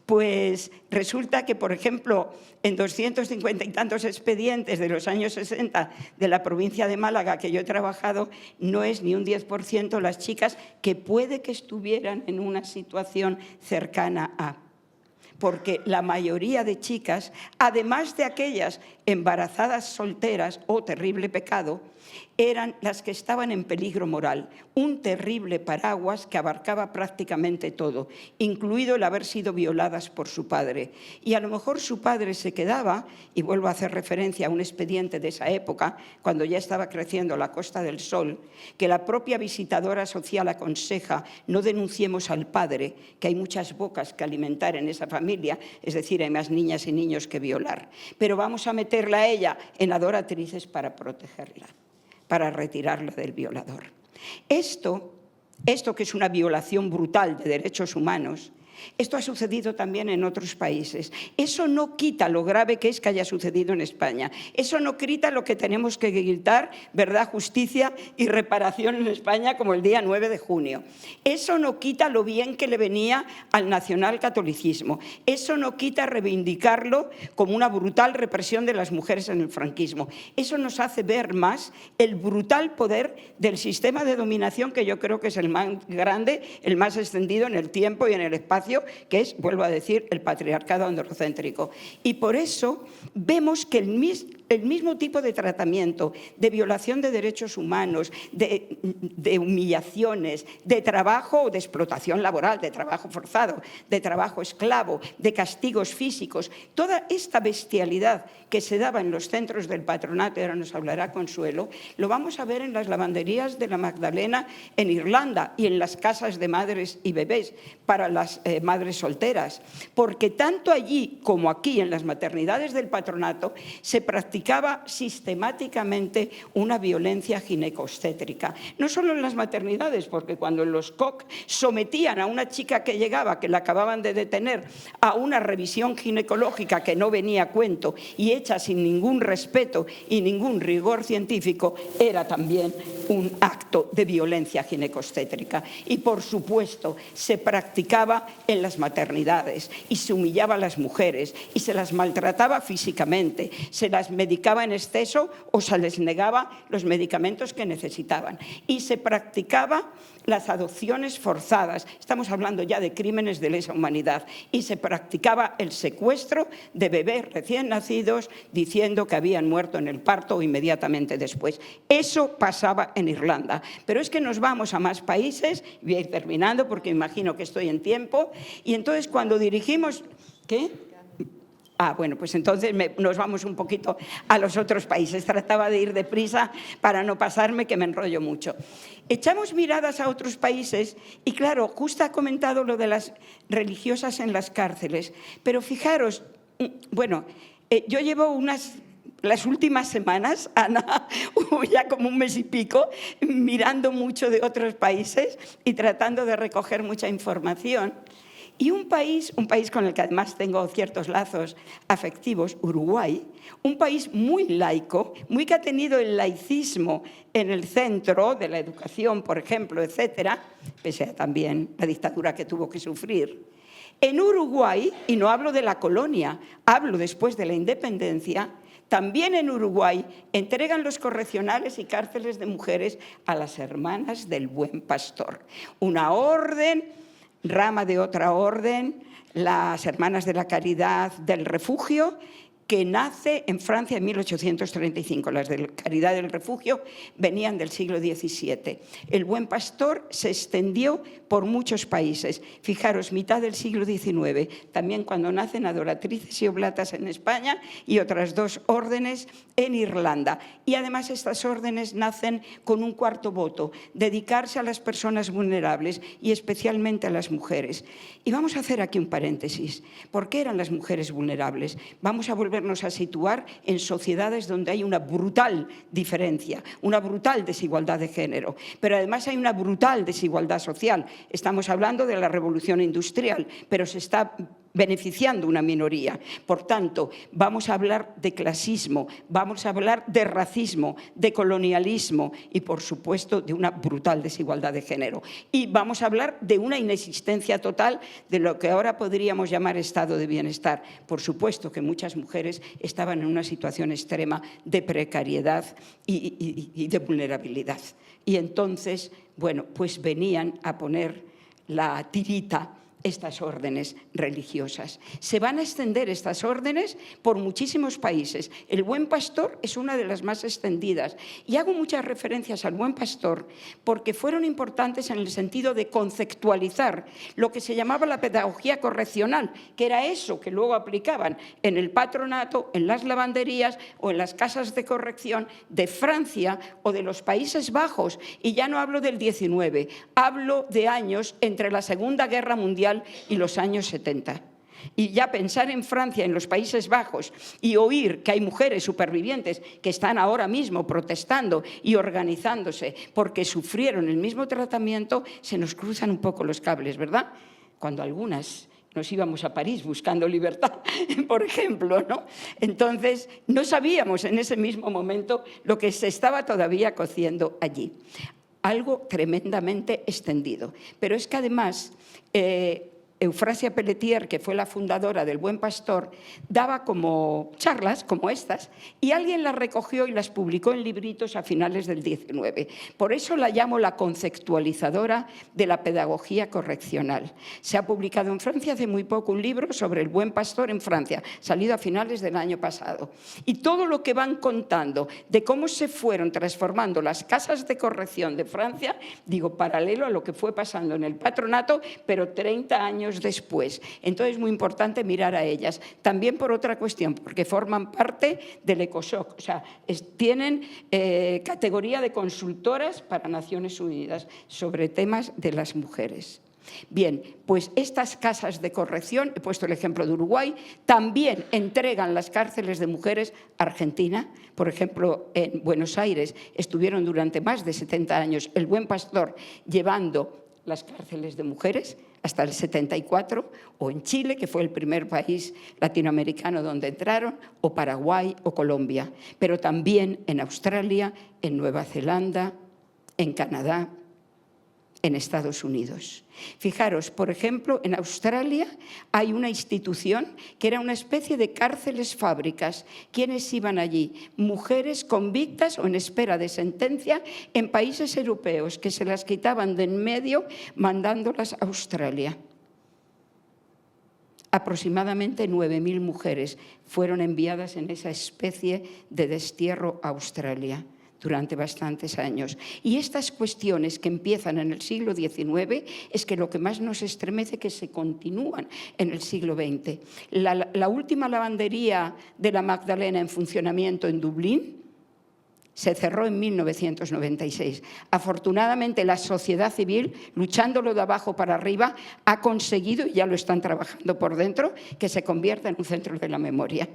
Pues resulta que, por ejemplo, en 250 y tantos expedientes de los años 60 de la provincia de Málaga que yo he trabajado, no es ni un 10% las chicas que puede que estuvieran en una situación cercana a. Porque la mayoría de chicas, además de aquellas embarazadas solteras, terrible pecado, eran las que estaban en peligro moral, un terrible paraguas que abarcaba prácticamente todo, incluido el haber sido violadas por su padre. Y a lo mejor su padre se quedaba, y vuelvo a hacer referencia a un expediente de esa época, cuando ya estaba creciendo la Costa del Sol, que la propia visitadora social aconseja: no denunciemos al padre, que hay muchas bocas que alimentar en esa familia, es decir, hay más niñas y niños que violar, pero vamos a meterla a ella en adoratrices para protegerla, para retirarla del violador. Esto que es una violación brutal de derechos humanos, esto ha sucedido también en otros países. Eso no quita lo grave que es que haya sucedido en España. Eso no quita lo que tenemos que gritar: verdad, justicia y reparación en España, como el día 9 de junio. Eso no quita lo bien que le venía al nacionalcatolicismo. Eso no quita reivindicarlo como una brutal represión de las mujeres en el franquismo. Eso nos hace ver más el brutal poder del sistema de dominación, que yo creo que es el más grande, el más extendido en el tiempo y en el espacio, que es, vuelvo a decir, el patriarcado androcéntrico. Y por eso vemos que el mismo tipo de tratamiento, de violación de derechos humanos, de humillaciones, de trabajo, de explotación laboral, de trabajo forzado, de trabajo esclavo, de castigos físicos, toda esta bestialidad que se daba en los centros del patronato, y ahora nos hablará Consuelo, lo vamos a ver en las lavanderías de la Magdalena en Irlanda y en las casas de madres y bebés para las madres solteras, porque tanto allí como aquí en las maternidades del patronato se practicaba sistemáticamente una violencia ginecobstétrica. No solo en las maternidades, porque cuando en los COC sometían a una chica que llegaba, que la acababan de detener, a una revisión ginecológica que no venía a cuento y hecha sin ningún respeto y ningún rigor científico, era también un acto de violencia ginecobstétrica. Y por supuesto se practicaba en las maternidades y se humillaba a las mujeres y se las maltrataba físicamente, se las medicaba en exceso o se les negaba los medicamentos que necesitaban, y se practicaba las adopciones forzadas, estamos hablando ya de crímenes de lesa humanidad, y se practicaba el secuestro de bebés recién nacidos diciendo que habían muerto en el parto o inmediatamente después. Eso pasaba en Irlanda, pero es que nos vamos a más países, voy a ir terminando porque imagino que estoy en tiempo, y entonces cuando dirigimos... ¿Qué? Bueno, pues entonces nos vamos un poquito a los otros países. Trataba de ir deprisa para no pasarme, que me enrollo mucho. Echamos miradas a otros países y, claro, justo ha comentado lo de las religiosas en las cárceles, pero fijaros, bueno, yo llevo las últimas semanas, Ana, ya como un mes y pico, mirando mucho de otros países y tratando de recoger mucha información. Y un país con el que además tengo ciertos lazos afectivos, Uruguay, un país muy laico, muy que ha tenido el laicismo en el centro de la educación, por ejemplo, etcétera, pese a también la dictadura que tuvo que sufrir. En Uruguay, y no hablo de la colonia, hablo después de la independencia, también en Uruguay entregan los correccionales y cárceles de mujeres a las Hermanas del Buen Pastor, una orden, rama de otra orden, las Hermanas de la Caridad del Refugio, que nace en Francia en 1835. Las de Caridad del Refugio venían del siglo XVII. El Buen Pastor se extendió por muchos países. Fijaros, mitad del siglo XIX, también cuando nacen adoratrices y oblatas en España y otras dos órdenes en Irlanda. Y además estas órdenes nacen con un cuarto voto, dedicarse a las personas vulnerables y especialmente a las mujeres. Y vamos a hacer aquí un paréntesis. ¿Por qué eran las mujeres vulnerables? Vamos a volvernos a situar en sociedades donde hay una brutal diferencia, una brutal desigualdad de género, pero además hay una brutal desigualdad social. Estamos hablando de la revolución industrial, pero se está beneficiando una minoría. Por tanto, vamos a hablar de clasismo, vamos a hablar de racismo, de colonialismo y, por supuesto, de una brutal desigualdad de género. Y vamos a hablar de una inexistencia total de lo que ahora podríamos llamar estado de bienestar. Por supuesto que muchas mujeres estaban en una situación extrema de precariedad y de vulnerabilidad. Y entonces, bueno, pues venían a poner la tirita estas órdenes religiosas. Se van a extender estas órdenes por muchísimos países. El Buen Pastor es una de las más extendidas. Y hago muchas referencias al Buen Pastor porque fueron importantes en el sentido de conceptualizar lo que se llamaba la pedagogía correccional, que era eso que luego aplicaban en el patronato, en las lavanderías o en las casas de corrección de Francia o de los Países Bajos. Y ya no hablo del 19, hablo de años entre la Segunda Guerra Mundial y los años 70. Y ya pensar en Francia, en los Países Bajos, y oír que hay mujeres supervivientes que están ahora mismo protestando y organizándose porque sufrieron el mismo tratamiento, se nos cruzan un poco los cables, ¿verdad? Cuando algunas nos íbamos a París buscando libertad, por ejemplo, ¿no? Entonces, no sabíamos en ese mismo momento lo que se estaba todavía cociendo allí. Algo tremendamente extendido. Pero es que además Eufrasia Pelletier, que fue la fundadora del Buen Pastor, daba como charlas como estas y alguien las recogió y las publicó en libritos a finales del 19. Por eso la llamo la conceptualizadora de la pedagogía correccional. Se ha publicado en Francia hace muy poco un libro sobre el Buen Pastor en Francia, salido a finales del año pasado. Y todo lo que van contando de cómo se fueron transformando las casas de corrección de Francia, digo, paralelo a lo que fue pasando en el patronato, pero 30 años después. Entonces es muy importante mirar a ellas. También por otra cuestión, porque forman parte del ECOSOC, o sea, tienen categoría de consultoras para Naciones Unidas sobre temas de las mujeres. Bien, pues estas casas de corrección, he puesto el ejemplo de Uruguay, también entregan las cárceles de mujeres a Argentina. Por ejemplo, en Buenos Aires estuvieron durante más de 70 años el Buen Pastor llevando las cárceles de mujeres hasta el 74, o en Chile, que fue el primer país latinoamericano donde entraron, o Paraguay o Colombia, pero también en Australia, en Nueva Zelanda, en Canadá, en Estados Unidos. Fijaros, por ejemplo, en Australia hay una institución que era una especie de cárceles fábricas. ¿Quiénes iban allí? Mujeres convictas o en espera de sentencia en países europeos que se las quitaban de en medio mandándolas a Australia. Aproximadamente 9.000 mujeres fueron enviadas en esa especie de destierro a Australia durante bastantes años. Y estas cuestiones que empiezan en el siglo XIX es que lo que más nos estremece que se continúan en el siglo XX. La última lavandería de la Magdalena en funcionamiento en Dublín se cerró en 1996. Afortunadamente, la sociedad civil, luchándolo de abajo para arriba, ha conseguido, y ya lo están trabajando por dentro, que se convierta en un centro de la memoria.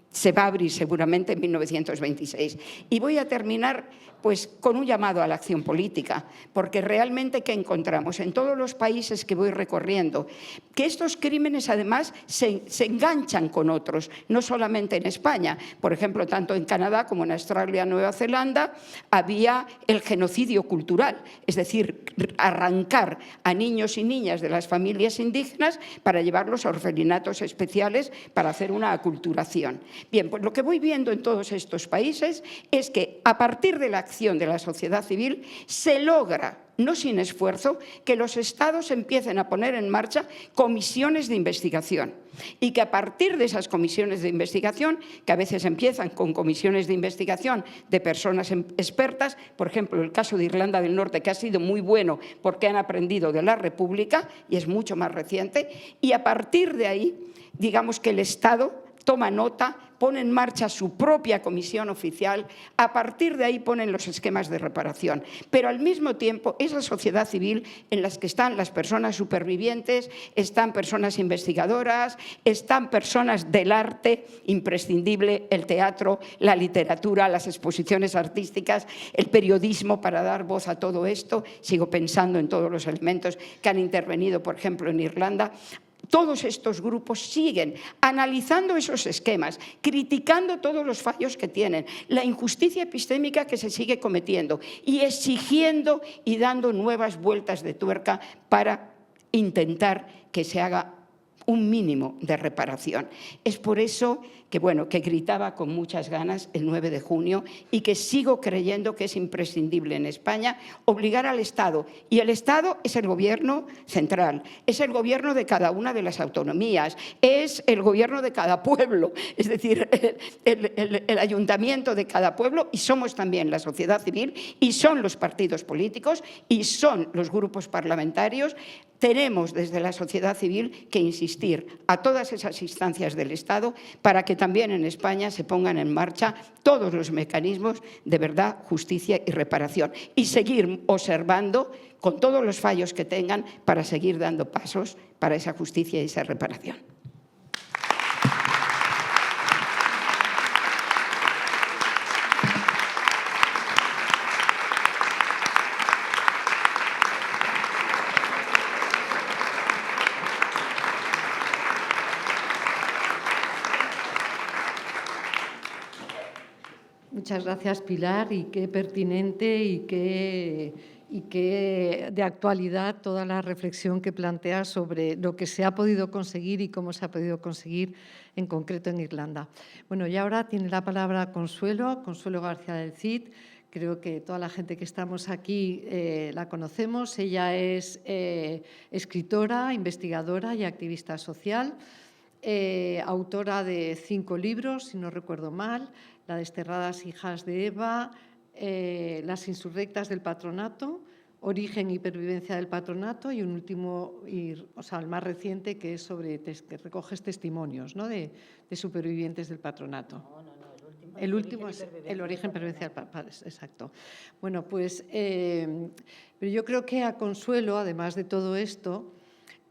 Se va a abrir seguramente en 1926. Y voy a terminar pues, con un llamado a la acción política, porque realmente ¿qué encontramos? En todos los países que voy recorriendo, que estos crímenes además se enganchan con otros, no solamente en España. Por ejemplo, tanto en Canadá como en Australia, Nueva Zelanda, había el genocidio cultural, es decir, arrancar a niños y niñas de las familias indígenas para llevarlos a orfelinatos especiales para hacer una aculturación. Bien, pues lo que voy viendo en todos estos países es que a partir de la acción de la sociedad civil se logra, no sin esfuerzo, que los estados empiecen a poner en marcha comisiones de investigación y que a partir de esas comisiones de investigación, que a veces empiezan con comisiones de investigación de personas expertas, por ejemplo, el caso de Irlanda del Norte, que ha sido muy bueno porque han aprendido de la República y es mucho más reciente, y a partir de ahí, digamos que el Estado toma nota, pone en marcha su propia comisión oficial, a partir de ahí ponen los esquemas de reparación. Pero al mismo tiempo, esa sociedad civil en la que están las personas supervivientes, están personas investigadoras, están personas del arte, imprescindible el teatro, la literatura, las exposiciones artísticas, el periodismo para dar voz a todo esto. Sigo pensando en todos los elementos que han intervenido, por ejemplo, en Irlanda. todos estos grupos siguen analizando esos esquemas, criticando todos los fallos que tienen, la injusticia epistémica que se sigue cometiendo y exigiendo y dando nuevas vueltas de tuerca para intentar que se haga un mínimo de reparación. Es por eso que, bueno, que gritaba con muchas ganas el 9 de junio y que sigo creyendo que es imprescindible en España obligar al Estado. Y el Estado es el gobierno central, es el gobierno de cada una de las autonomías, es el gobierno de cada pueblo, es decir, el ayuntamiento de cada pueblo, y somos también la sociedad civil, y son los partidos políticos, y son los grupos parlamentarios. Tenemos desde la sociedad civil que insistir a todas esas instancias del Estado para que también en España se pongan en marcha todos los mecanismos de verdad, justicia y reparación. Y seguir observando con todos los fallos que tengan para seguir dando pasos para esa justicia y esa reparación. Muchas gracias, Pilar, y qué pertinente y qué de actualidad toda la reflexión que planteas sobre lo que se ha podido conseguir y cómo se ha podido conseguir en concreto en Irlanda. Bueno, y ahora tiene la palabra Consuelo García del Cid. Creo que toda la gente que estamos aquí la conocemos. Ella es escritora, investigadora y activista social, autora de 5 libros, si no recuerdo mal: La desterradas hijas de Eva, Las insurrectas del patronato, Origen y pervivencia del patronato, y un último, el más reciente, que es sobre que recoges testimonios, ¿no?, de supervivientes del patronato. El último es el origen y pervivencia del patronato, exacto. Bueno, pues pero yo creo que a Consuelo, además de todo esto,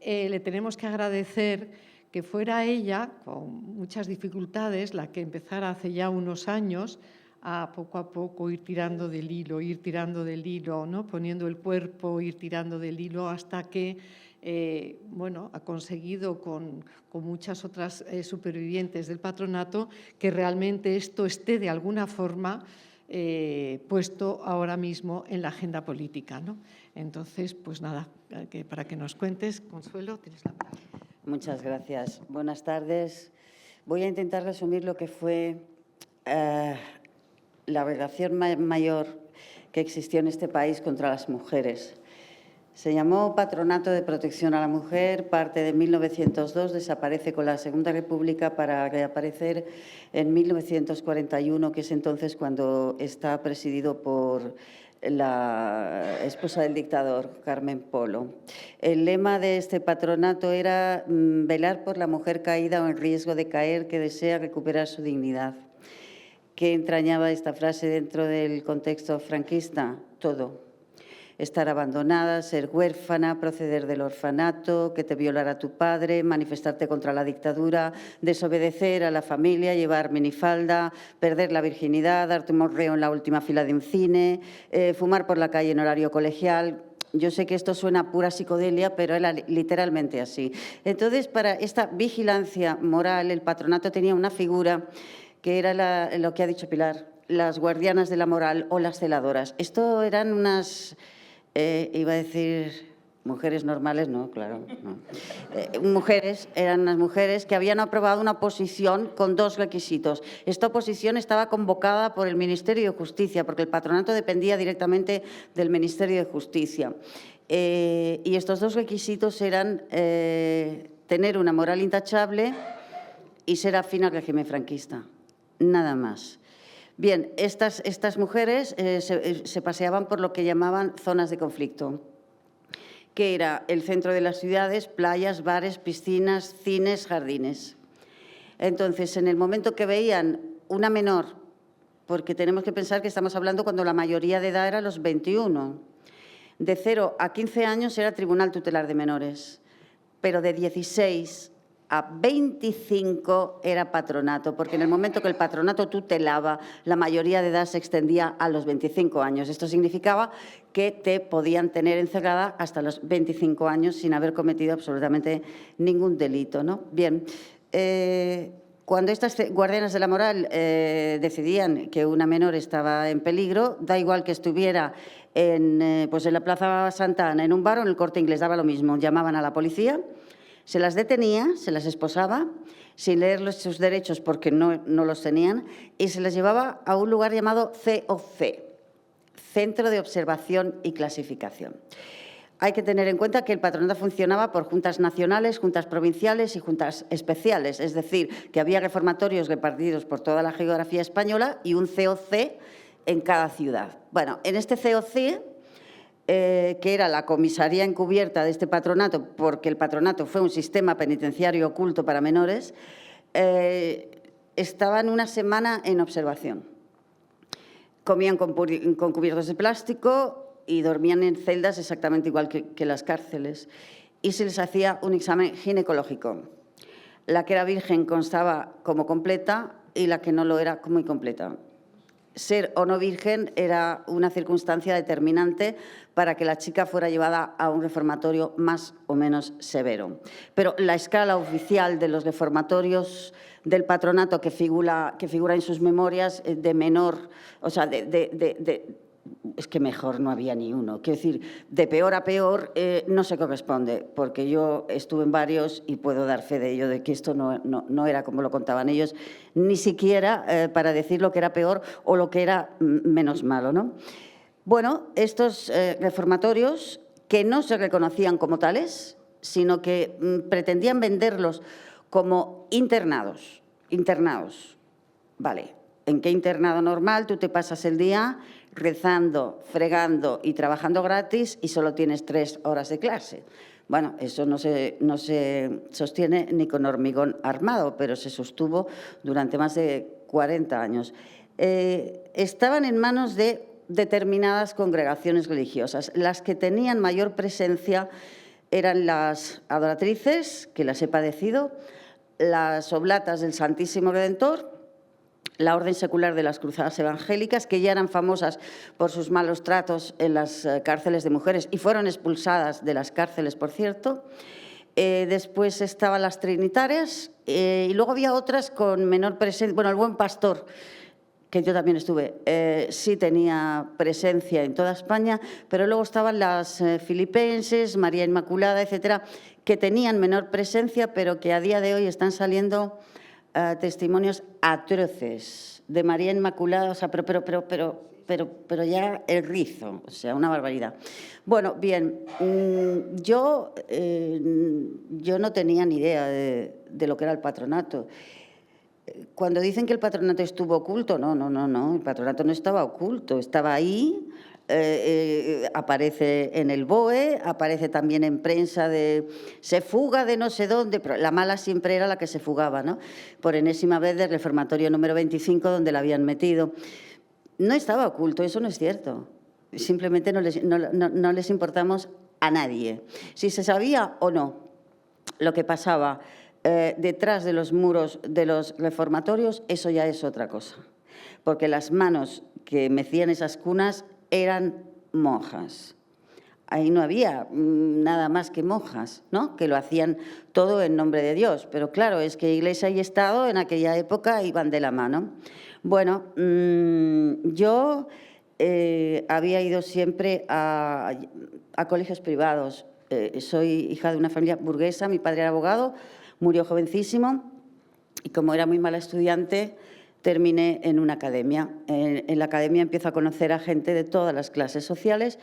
le tenemos que agradecer que fuera ella, con muchas dificultades, la que empezara hace ya unos años a poco ir tirando del hilo, ¿no?, poniendo el cuerpo, ir tirando del hilo, hasta que ha conseguido con muchas otras supervivientes del patronato que realmente esto esté de alguna forma puesto ahora mismo en la agenda política, ¿no? Entonces, pues nada, para que nos cuentes, Consuelo, tienes la palabra. Muchas gracias. Buenas tardes. Voy a intentar resumir lo que fue la relación mayor que existió en este país contra las mujeres. Se llamó Patronato de Protección a la Mujer, parte de 1902, desaparece con la Segunda República para reaparecer en 1941, que es entonces cuando está presidido por la esposa del dictador, Carmen Polo. El lema de este patronato era velar por la mujer caída o en riesgo de caer que desea recuperar su dignidad. ¿Qué entrañaba esta frase dentro del contexto franquista? Todo. Estar abandonada, ser huérfana, proceder del orfanato, que te violara tu padre, manifestarte contra la dictadura, desobedecer a la familia, llevar minifalda, perder la virginidad, darte un morreo en la última fila de un cine, fumar por la calle en horario colegial. Yo sé que esto suena a pura psicodelia, pero era literalmente así. Entonces, para esta vigilancia moral, el patronato tenía una figura que era lo que ha dicho Pilar, las guardianas de la moral o las celadoras. Esto eran unas... iba a decir mujeres normales, no, claro, no. Eran unas mujeres que habían aprobado una oposición con 2 requisitos. Esta oposición estaba convocada por el Ministerio de Justicia, porque el patronato dependía directamente del Ministerio de Justicia. Y estos 2 requisitos eran tener una moral intachable y ser afín al régimen franquista. Nada más. Bien, estas mujeres se paseaban por lo que llamaban zonas de conflicto, que era el centro de las ciudades, playas, bares, piscinas, cines, jardines. Entonces, en el momento que veían una menor, porque tenemos que pensar que estamos hablando cuando la mayoría de edad era los 21, de 0 a 15 años era Tribunal Tutelar de Menores, pero de 16 a 25 era patronato, porque en el momento que el patronato tutelaba, la mayoría de edad se extendía a los 25 años. Esto significaba que te podían tener encerrada hasta los 25 años sin haber cometido absolutamente ningún delito, ¿no? Bien, cuando estas guardianas de la moral decidían que una menor estaba en peligro, da igual que estuviera en la Plaza Santa Ana, en un bar o en el Corte Inglés, daba lo mismo. Llamaban a la policía, se las detenía, se las esposaba, sin leerles sus derechos porque no los tenían, y se las llevaba a un lugar llamado COC, Centro de Observación y Clasificación. Hay que tener en cuenta que el patronato funcionaba por juntas nacionales, juntas provinciales y juntas especiales, es decir, que había reformatorios repartidos por toda la geografía española y un COC en cada ciudad. Bueno, en este COC, que era la comisaría encubierta de este patronato, porque el patronato fue un sistema penitenciario oculto para menores, estaban una semana en observación. Comían con cubiertos de plástico y dormían en celdas exactamente igual que las cárceles. Y se les hacía un examen ginecológico. La que era virgen constaba como completa y la que no lo era como incompleta. Ser o no virgen era una circunstancia determinante para que la chica fuera llevada a un reformatorio más o menos severo. Pero la escala oficial de los reformatorios del patronato que figura en sus memorias de menor, o sea, es que mejor no había ni uno. Quiero decir, de peor a peor no se corresponde, porque yo estuve en varios y puedo dar fe de ello, de que esto no era como lo contaban ellos, ni siquiera para decir lo que era peor o lo que era menos malo, ¿no? Bueno, estos reformatorios, que no se reconocían como tales, sino que pretendían venderlos como internados. Vale, ¿en qué internado normal tú te pasas el día rezando, fregando y trabajando gratis y solo tienes 3 horas de clase? Bueno, eso no se sostiene ni con hormigón armado, pero se sostuvo durante más de 40 años. Estaban en manos de determinadas congregaciones religiosas. Las que tenían mayor presencia eran las adoratrices, que las he padecido, las oblatas del Santísimo Redentor, la Orden Secular de las Cruzadas Evangélicas, que ya eran famosas por sus malos tratos en las cárceles de mujeres y fueron expulsadas de las cárceles, por cierto. Después estaban las Trinitarias y luego había otras con menor presencia. Bueno, el Buen Pastor, que yo también estuve, sí tenía presencia en toda España, pero luego estaban las filipenses, María Inmaculada, etcétera, que tenían menor presencia, pero que a día de hoy están saliendo testimonios atroces de María Inmaculada, o sea, pero ya el rizo, o sea, una barbaridad. Bueno, bien, yo no tenía ni idea de lo que era el patronato. Cuando dicen que el patronato estuvo oculto, no, el patronato no estaba oculto, estaba ahí. Aparece en el BOE, aparece también en prensa se fuga de no sé dónde, pero la mala siempre era la que se fugaba, ¿no? Por enésima vez del reformatorio número 25 donde la habían metido. No estaba oculto, eso no es cierto. Simplemente no les importamos a nadie. Si se sabía o no lo que pasaba detrás de los muros de los reformatorios, eso ya es otra cosa. Porque las manos que mecían esas cunas eran monjas. Ahí no había nada más que monjas, ¿no? Que lo hacían todo en nombre de Dios. Pero claro, es que Iglesia y Estado en aquella época iban de la mano. Bueno, yo había ido siempre a colegios privados. Soy hija de una familia burguesa, mi padre era abogado, murió jovencísimo y como era muy mala estudiante, terminé en una academia. En la academia empiezo a conocer a gente de todas las clases sociales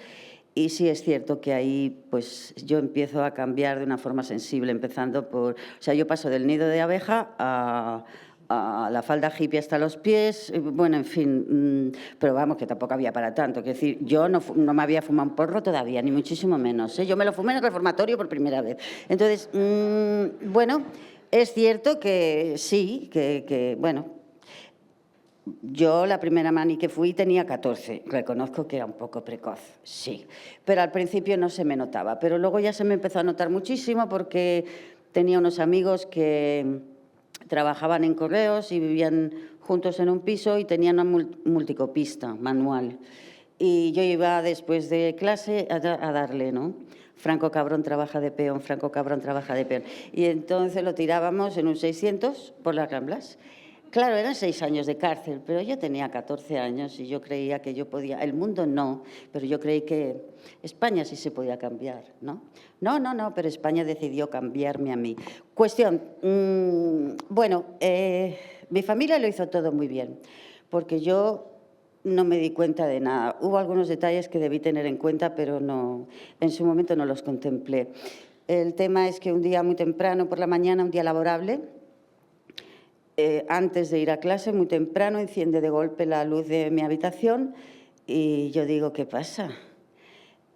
y sí es cierto que ahí pues yo empiezo a cambiar de una forma sensible, empezando por... O sea, yo paso del nido de abeja a la falda hippie hasta los pies, bueno, en fin, pero vamos, que tampoco había para tanto. Es decir, yo no me había fumado un porro todavía, ni muchísimo menos, ¿eh? Yo me lo fumé en el reformatorio por primera vez. Entonces, bueno, es cierto que sí, que bueno... Yo la primera mani que fui tenía 14, reconozco que era un poco precoz, sí, pero al principio no se me notaba, pero luego ya se me empezó a notar muchísimo porque tenía unos amigos que trabajaban en correos y vivían juntos en un piso y tenían una multicopista manual. Y yo iba después de clase a darle, ¿no? Franco Cabrón trabaja de peón, Franco Cabrón trabaja de peón. Y entonces lo tirábamos en un 600 por las Ramblas. Claro, eran 6 años de cárcel, pero yo tenía 14 años y yo creía que yo podía... El mundo no, pero yo creí que España sí se podía cambiar, ¿no? No, pero España decidió cambiarme a mí. Cuestión, bueno, mi familia lo hizo todo muy bien, porque yo no me di cuenta de nada. Hubo algunos detalles que debí tener en cuenta, pero no, en su momento no los contemplé. El tema es que un día muy temprano por la mañana, un día laborable, antes de ir a clase, muy temprano, enciende de golpe la luz de mi habitación y yo digo, ¿qué pasa?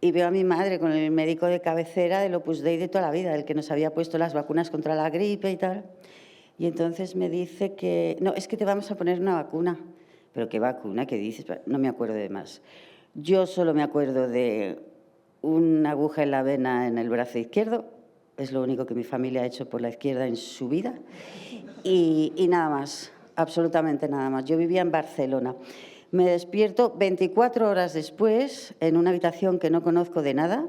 Y veo a mi madre con el médico de cabecera del Opus Dei de toda la vida, el que nos había puesto las vacunas contra la gripe y tal. Y entonces me dice que, no, es que te vamos a poner una vacuna. ¿Pero qué vacuna? ¿Qué dices? No me acuerdo de más. Yo solo me acuerdo de una aguja en la vena en el brazo izquierdo. Es lo único que mi familia ha hecho por la izquierda en su vida. Y nada más, absolutamente nada más. Yo vivía en Barcelona. Me despierto 24 horas después en una habitación que no conozco de nada.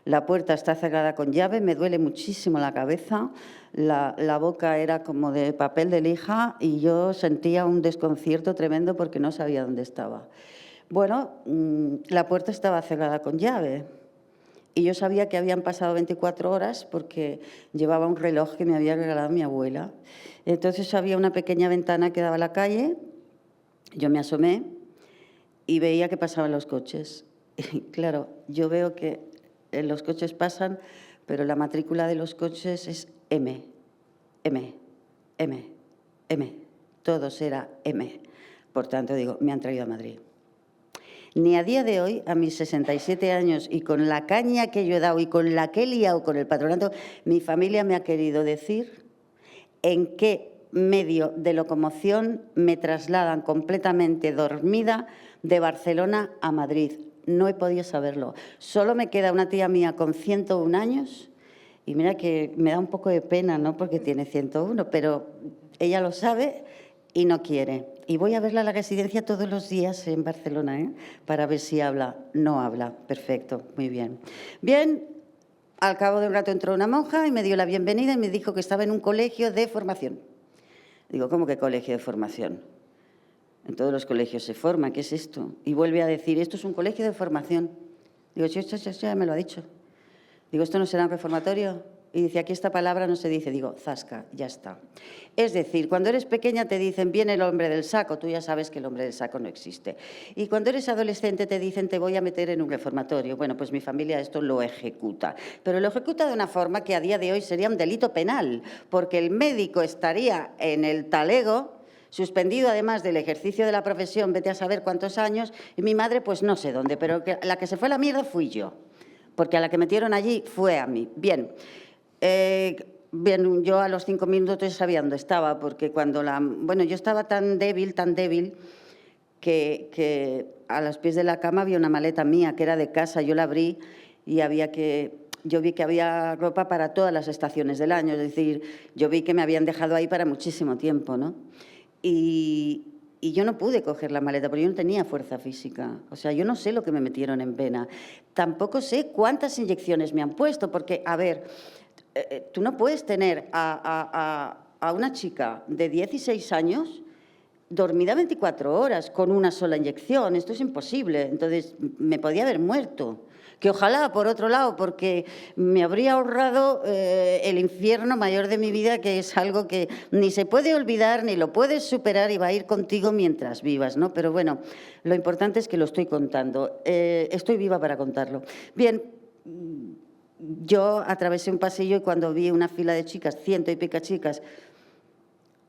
La puerta está cerrada con llave, me duele muchísimo la cabeza, la boca era como de papel de lija y yo sentía un desconcierto tremendo porque no sabía dónde estaba. Bueno, la puerta estaba cerrada con llave y yo sabía que habían pasado 24 horas porque llevaba un reloj que me había regalado mi abuela. Entonces había una pequeña ventana que daba a la calle, yo me asomé y veía que pasaban los coches. Y claro, yo veo que los coches pasan, pero la matrícula de los coches es M. Todos era M. Por tanto, digo, me han traído a Madrid. Ni a día de hoy, a mis 67 años, y con la caña que yo he dado y con la que he liado con el patronato, mi familia me ha querido decir en qué medio de locomoción me trasladan completamente dormida de Barcelona a Madrid. No he podido saberlo. Solo me queda una tía mía con 101 años y mira que me da un poco de pena, ¿no? Porque tiene 101, pero ella lo sabe y no quiere. Y voy a verla a la residencia todos los días en Barcelona, ¿eh? Para ver si habla. No habla. Perfecto, muy bien. Bien, al cabo de un rato entró una monja y me dio la bienvenida y me dijo que estaba en un colegio de formación. Digo, ¿cómo que colegio de formación? En todos los colegios se forma, ¿qué es esto? Y vuelve a decir, esto es un colegio de formación. Digo, ya me lo ha dicho. Digo, ¿esto no será un reformatorio? Y dice, aquí esta palabra no se dice. Digo, zasca, ya está. Es decir, cuando eres pequeña te dicen, viene el hombre del saco, tú ya sabes que el hombre del saco no existe. Y cuando eres adolescente te dicen, te voy a meter en un reformatorio. Bueno, pues mi familia esto lo ejecuta. Pero lo ejecuta de una forma que a día de hoy sería un delito penal, porque el médico estaría en el talego, suspendido además del ejercicio de la profesión, vete a saber cuántos años, y mi madre pues no sé dónde, pero la que se fue a la mierda fui yo, porque a la que metieron allí fue a mí. Bien, yo a los 5 minutos sabía dónde estaba, porque cuando bueno, yo estaba tan débil, que a los pies de la cama había una maleta mía que era de casa, yo la abrí y yo vi que había ropa para todas las estaciones del año, es decir, yo vi que me habían dejado ahí para muchísimo tiempo, ¿no? Y yo no pude coger la maleta porque yo no tenía fuerza física. O sea, yo no sé lo que me metieron en vena. Tampoco sé cuántas inyecciones me han puesto, porque, a ver, tú no puedes tener a una chica de 16 años dormida 24 horas con una sola inyección. Esto es imposible. Entonces, me podía haber muerto. Que ojalá, por otro lado, porque me habría ahorrado el infierno mayor de mi vida, que es algo que ni se puede olvidar, ni lo puedes superar y va a ir contigo mientras vivas, ¿no? Pero bueno, lo importante es que lo estoy contando. Estoy viva para contarlo. Bien, yo atravesé un pasillo y cuando vi una fila de chicas, 100 y pico chicas,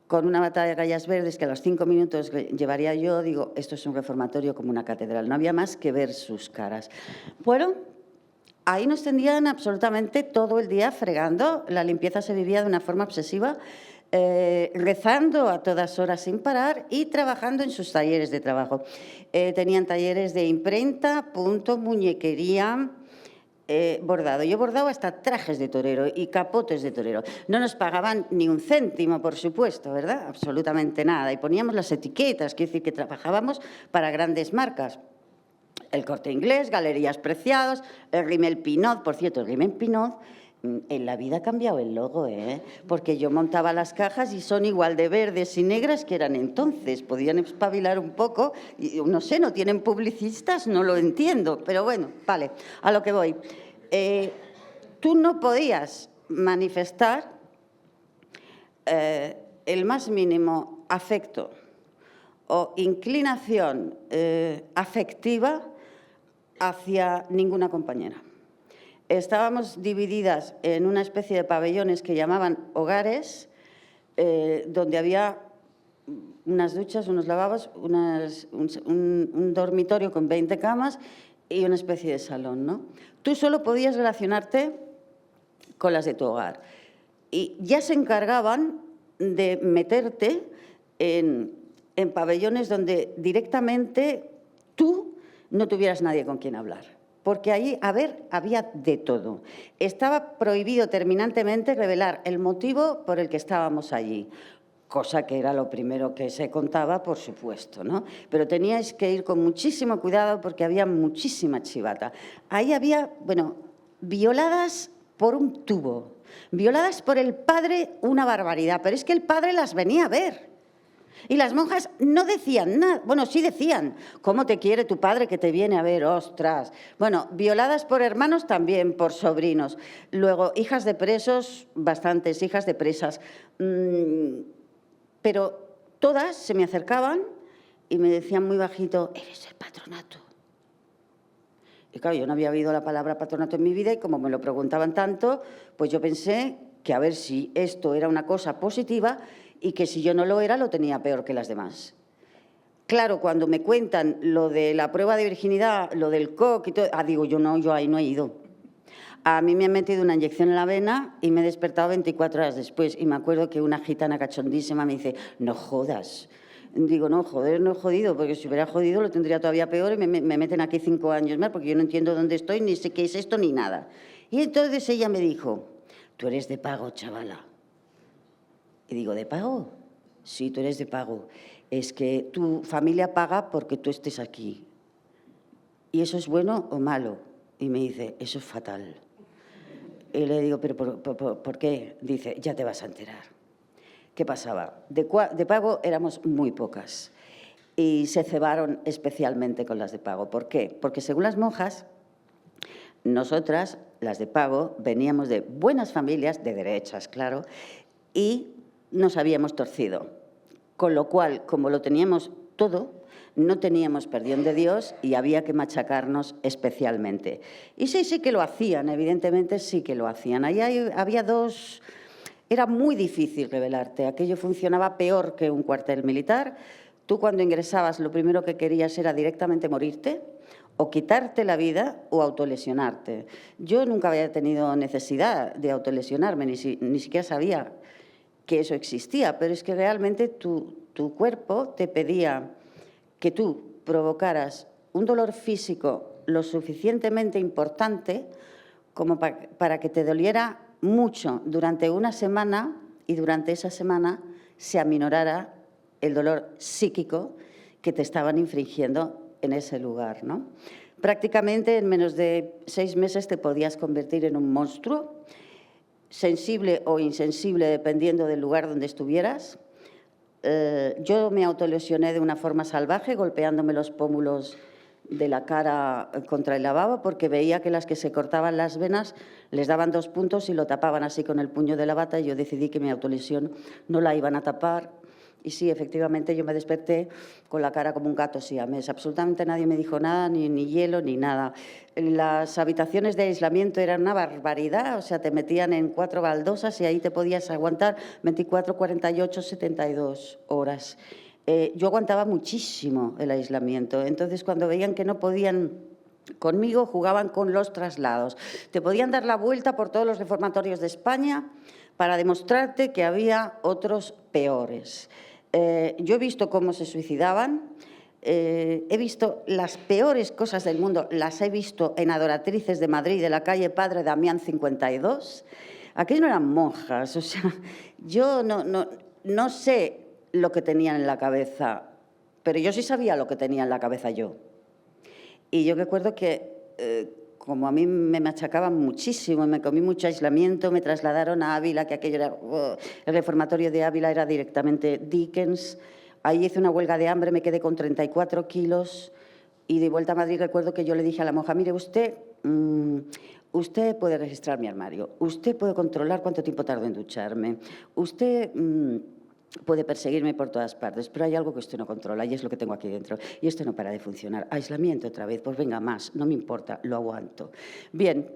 con una bata de rayas verdes que a los 5 minutos llevaría yo, digo, esto es un reformatorio como una catedral. No había más que ver sus caras. Bueno, ahí nos tendían absolutamente todo el día fregando. La limpieza se vivía de una forma obsesiva, rezando a todas horas sin parar y trabajando en sus talleres de trabajo. Tenían talleres de imprenta, punto, muñequería, bordado. Yo he bordado hasta trajes de torero y capotes de torero. No nos pagaban ni un céntimo, por supuesto, ¿verdad? Absolutamente nada. Y poníamos las etiquetas, quiere decir que trabajábamos para grandes marcas. El Corte Inglés, Galerías Preciados, el Rimmel Pinot. Por cierto, el Rimmel Pinot, en la vida ha cambiado el logo, porque yo montaba las cajas y son igual de verdes y negras que eran entonces. Podían espabilar un poco. Y, no sé, no tienen publicistas, no lo entiendo. Pero bueno, vale, a lo que voy. Tú no podías manifestar el más mínimo afecto o inclinación afectiva hacia ninguna compañera. Estábamos divididas en una especie de pabellones que llamaban hogares, donde había unas duchas, unos lavabos, un dormitorio con 20 camas y una especie de salón, ¿no? Tú solo podías relacionarte con las de tu hogar. Y ya se encargaban de meterte en pabellones donde directamente tú no tuvieras nadie con quien hablar. Porque allí, había de todo. Estaba prohibido terminantemente revelar el motivo por el que estábamos allí, cosa que era lo primero que se contaba, por supuesto, ¿no? Pero teníais que ir con muchísimo cuidado porque había muchísima chivata. Ahí había, bueno, violadas por un tubo, violadas por el padre, una barbaridad, pero es que el padre las venía a ver. Y las monjas no decían nada. Bueno, sí decían, ¿cómo te quiere tu padre que te viene a ver? ¡Ostras! Bueno, violadas por hermanos también, por sobrinos. Luego, hijas de presos, bastantes hijas de presas. Pero todas se me acercaban y me decían muy bajito, eres el patronato. Y claro, yo no había oído la palabra patronato en mi vida y como me lo preguntaban tanto, pues yo pensé que a ver si esto era una cosa positiva y que si yo no lo era, lo tenía peor que las demás. Claro, cuando me cuentan lo de la prueba de virginidad, lo del COC y todo, digo, yo ahí no he ido. A mí me han metido una inyección en la vena y me he despertado 24 horas después. Y me acuerdo que una gitana cachondísima me dice, no jodas. Digo, no, joder, no he jodido, porque si hubiera jodido lo tendría todavía peor y me meten aquí 5 años más, porque yo no entiendo dónde estoy, ni sé qué es esto, ni nada. Y entonces ella me dijo, tú eres de pago, chavala. Y digo, ¿de pago? Sí, tú eres de pago. Es que tu familia paga porque tú estés aquí. ¿Y eso es bueno o malo? Y me dice, eso es fatal. Y le digo, ¿pero por qué? Dice, ya te vas a enterar. ¿Qué pasaba? De pago éramos muy pocas. Y se cebaron especialmente con las de pago. ¿Por qué? Porque según las monjas, nosotras, las de pago, veníamos de buenas familias, de derechas, claro, y nos habíamos torcido, con lo cual, como lo teníamos todo, no teníamos perdón de Dios y había que machacarnos especialmente. Y sí que lo hacían, evidentemente sí que lo hacían. Ahí había dos... Era muy difícil rebelarte, aquello funcionaba peor que un cuartel militar. Tú cuando ingresabas lo primero que querías era directamente morirte, o quitarte la vida o autolesionarte. Yo nunca había tenido necesidad de autolesionarme, ni siquiera sabía que eso existía, pero es que realmente tu cuerpo te pedía que tú provocaras un dolor físico lo suficientemente importante como para que te doliera mucho durante una semana y durante esa semana se aminorara el dolor psíquico que te estaban infringiendo en ese lugar, ¿no? Prácticamente en menos de 6 meses te podías convertir en un monstruo, sensible o insensible dependiendo del lugar donde estuvieras. Yo me autolesioné de una forma salvaje, golpeándome los pómulos de la cara contra el lavabo, porque veía que las que se cortaban las venas les daban 2 puntos y lo tapaban así con el puño de la bata, y yo decidí que mi autolesión no la iban a tapar. Y sí, efectivamente, yo me desperté con la cara como un gato siamés. Absolutamente nadie me dijo nada, ni hielo, ni nada. Las habitaciones de aislamiento eran una barbaridad, o sea, te metían en 4 baldosas y ahí te podías aguantar 24, 48, 72 horas. Yo aguantaba muchísimo el aislamiento. Entonces, cuando veían que no podían conmigo, jugaban con los traslados. Te podían dar la vuelta por todos los reformatorios de España para demostrarte que había otros peores. Yo he visto cómo se suicidaban, He visto las peores cosas del mundo, las he visto en Adoratrices de Madrid, de la calle Padre Damián 52. Aquellos no eran monjas, o sea, yo no sé lo que tenían en la cabeza, pero yo sí sabía lo que tenía en la cabeza yo. Y yo recuerdo que, como a mí me machacaban muchísimo, me comí mucho aislamiento, me trasladaron a Ávila, que aquello era... el reformatorio de Ávila era directamente Dickens. Ahí hice una huelga de hambre, me quedé con 34 kilos y de vuelta a Madrid recuerdo que yo le dije a la monja, mire, usted puede registrar mi armario, usted puede controlar cuánto tiempo tardo en ducharme, usted puede perseguirme por todas partes, pero hay algo que usted no controla y es lo que tengo aquí dentro. Y esto no para de funcionar. Aislamiento otra vez, pues venga más, no me importa, lo aguanto. Bien,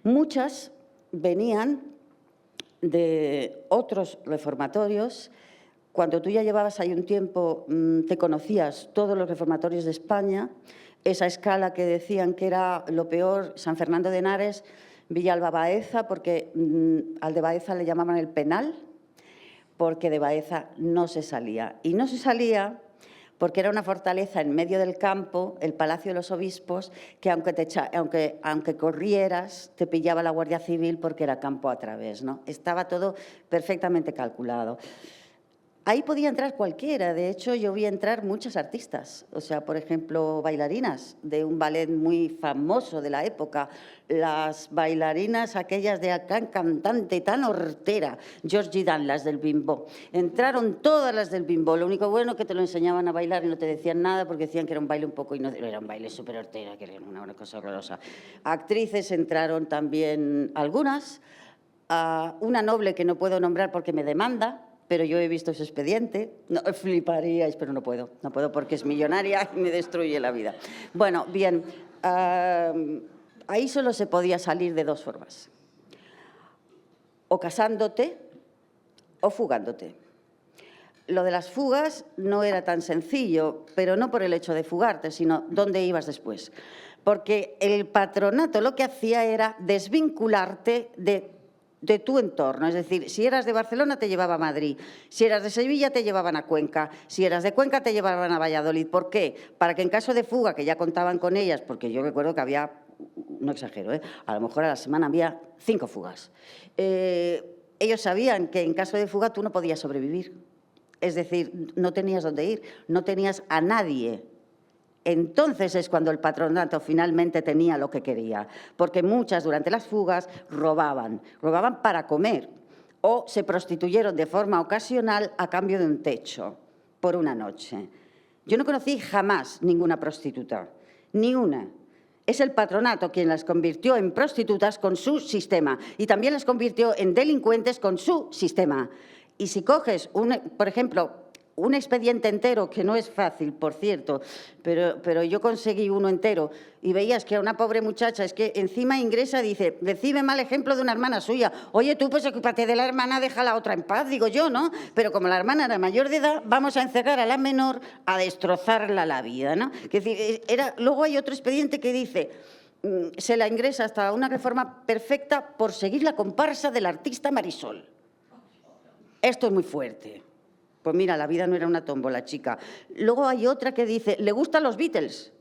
muchas venían de otros reformatorios. Cuando tú ya llevabas ahí un tiempo, te conocías todos los reformatorios de España, esa escala que decían que era lo peor, San Fernando de Henares, Villalba Baeza, porque al de Baeza le llamaban el penal, porque de Baeza no se salía. Y no se salía porque era una fortaleza en medio del campo, el Palacio de los Obispos, que aunque corrieras, te pillaba la Guardia Civil porque era campo a través, ¿no? Estaba todo perfectamente calculado. Ahí podía entrar cualquiera, de hecho yo vi entrar muchas artistas, o sea, por ejemplo, bailarinas de un ballet muy famoso de la época, las bailarinas aquellas de aquel cantante tan hortera, Georgie Dan, las del Bimbo. Entraron todas las del Bimbo, lo único bueno que te lo enseñaban a bailar y no te decían nada porque decían que era un baile un poco inocente, era un baile súper hortera, que era una cosa horrorosa. Actrices entraron también algunas, una noble que no puedo nombrar porque me demanda, pero yo he visto ese expediente, no, fliparíais, pero no puedo porque es millonaria y me destruye la vida. Bueno, bien, ahí solo se podía salir de dos formas, o casándote o fugándote. Lo de las fugas no era tan sencillo, pero no por el hecho de fugarte, sino dónde ibas después. Porque el patronato lo que hacía era desvincularte de tu entorno, es decir, si eras de Barcelona te llevaba a Madrid, si eras de Sevilla te llevaban a Cuenca, si eras de Cuenca te llevaban a Valladolid. ¿Por qué? Para que en caso de fuga, que ya contaban con ellas, porque yo recuerdo que había, no exagero, a lo mejor a la semana había 5 fugas, ellos sabían que en caso de fuga tú no podías sobrevivir, es decir, no tenías dónde ir, no tenías a nadie. Entonces es cuando el patronato finalmente tenía lo que quería, porque muchas durante las fugas robaban para comer o se prostituyeron de forma ocasional a cambio de un techo por una noche. Yo no conocí jamás ninguna prostituta, ni una. Es el patronato quien las convirtió en prostitutas con su sistema y también las convirtió en delincuentes con su sistema. Y si coges, por ejemplo, un expediente entero, que no es fácil, por cierto, pero yo conseguí uno entero y veías que era una pobre muchacha, es que encima ingresa y dice, recibe mal ejemplo de una hermana suya. Oye, tú pues ocúpate de la hermana, deja a la otra en paz, digo yo, ¿no? Pero como la hermana era mayor de edad, vamos a encerrar a la menor a destrozarla la vida, ¿no? Es decir, luego hay otro expediente que dice, se la ingresa hasta una reforma perfecta por seguir la comparsa del artista Marisol. Esto es muy fuerte. Pues mira, la vida no era una tómbola, chica. Luego hay otra que dice, ¿le gustan los Beatles?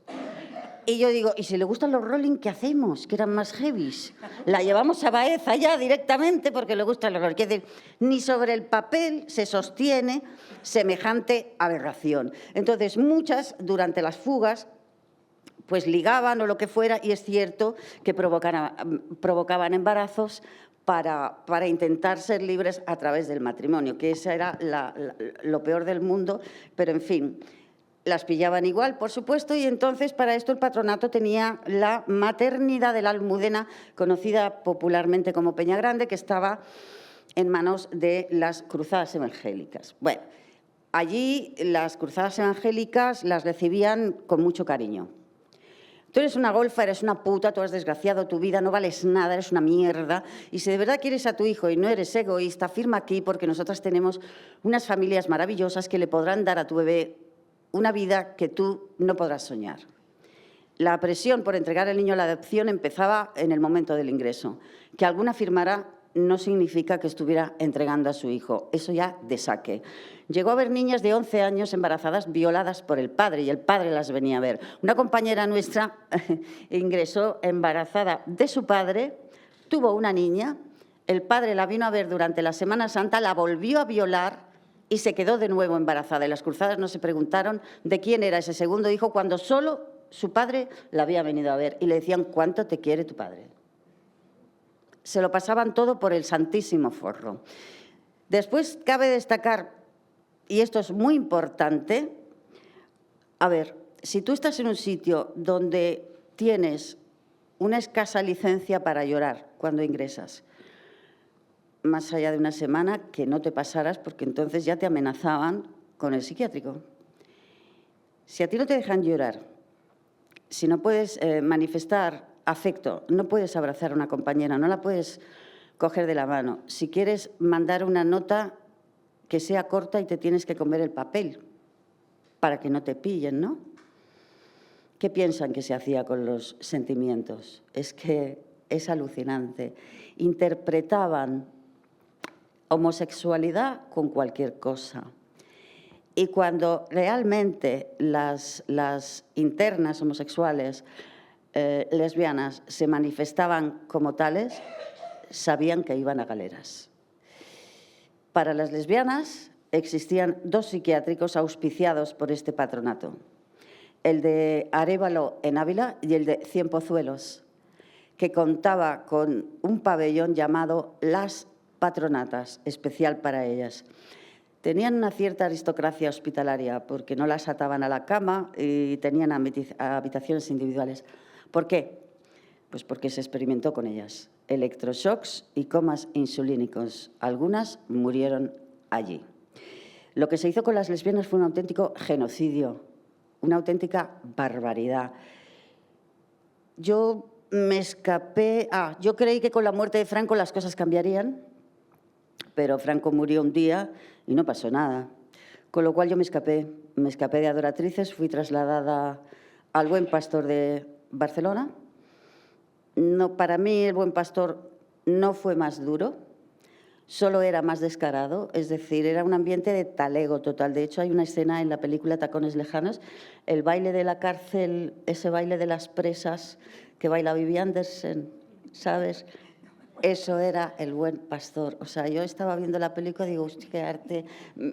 Y yo digo, ¿y si le gustan los Rolling, qué hacemos? Que eran más heavies. La llevamos a Baeza ya directamente porque le gustan los Rolling. Es decir, ni sobre el papel se sostiene semejante aberración. Entonces, muchas, durante las fugas, pues ligaban o lo que fuera, y es cierto que provocaban embarazos para intentar ser libres a través del matrimonio, que esa era lo peor del mundo, pero en fin, las pillaban igual, por supuesto, y entonces para esto el patronato tenía la maternidad de la Almudena, conocida popularmente como Peña Grande, que estaba en manos de las cruzadas evangélicas. Bueno, allí las cruzadas evangélicas las recibían con mucho cariño. Tú eres una golfa, eres una puta, tú has desgraciado tu vida, no vales nada, eres una mierda. Y si de verdad quieres a tu hijo y no eres egoísta, firma aquí porque nosotras tenemos unas familias maravillosas que le podrán dar a tu bebé una vida que tú no podrás soñar. La presión por entregar al niño a la adopción empezaba en el momento del ingreso. Que alguna firmara no significa que estuviera entregando a su hijo. Eso ya de saque. Llegó a ver niñas de 11 años embarazadas violadas por el padre y el padre las venía a ver. Una compañera nuestra ingresó embarazada de su padre, tuvo una niña, el padre la vino a ver durante la Semana Santa, la volvió a violar y se quedó de nuevo embarazada. Y las cruzadas no se preguntaron de quién era ese segundo hijo cuando solo su padre la había venido a ver y le decían «¿Cuánto te quiere tu padre?». Se lo pasaban todo por el santísimo forro. Después cabe destacar, y esto es muy importante, a ver, si tú estás en un sitio donde tienes una escasa licencia para llorar cuando ingresas, más allá de una semana, que no te pasaras porque entonces ya te amenazaban con el psiquiátrico. Si a ti no te dejan llorar, si no puedes manifestar afecto, no puedes abrazar a una compañera, no la puedes coger de la mano. Si quieres mandar una nota que sea corta y te tienes que comer el papel para que no te pillen, ¿no? ¿Qué piensan que se hacía con los sentimientos? Es que es alucinante. Interpretaban homosexualidad con cualquier cosa. Y cuando realmente las internas homosexuales lesbianas se manifestaban como tales, sabían que iban a galeras. Para las lesbianas existían 2 psiquiátricos auspiciados por este patronato, el de Arévalo en Ávila y el de Cienpozuelos, que contaba con un pabellón llamado Las Patronatas, especial para ellas. Tenían una cierta aristocracia hospitalaria porque no las ataban a la cama y tenían habitaciones individuales. ¿Por qué? Pues porque se experimentó con ellas. Electroshocks y comas insulínicos. Algunas murieron allí. Lo que se hizo con las lesbianas fue un auténtico genocidio, una auténtica barbaridad. Yo me escapé... yo creí que con la muerte de Franco las cosas cambiarían, pero Franco murió un día y no pasó nada. Con lo cual yo me escapé de Adoratrices, fui trasladada al Buen Pastor de Barcelona. No, para mí el Buen Pastor no fue más duro, solo era más descarado, es decir, era un ambiente de talego total. De hecho, hay una escena en la película Tacones Lejanos, el baile de la cárcel, ese baile de las presas que baila Vivi Andersen, ¿sabes? Eso era el Buen Pastor. O sea, yo estaba viendo la película y digo, hostia, qué arte,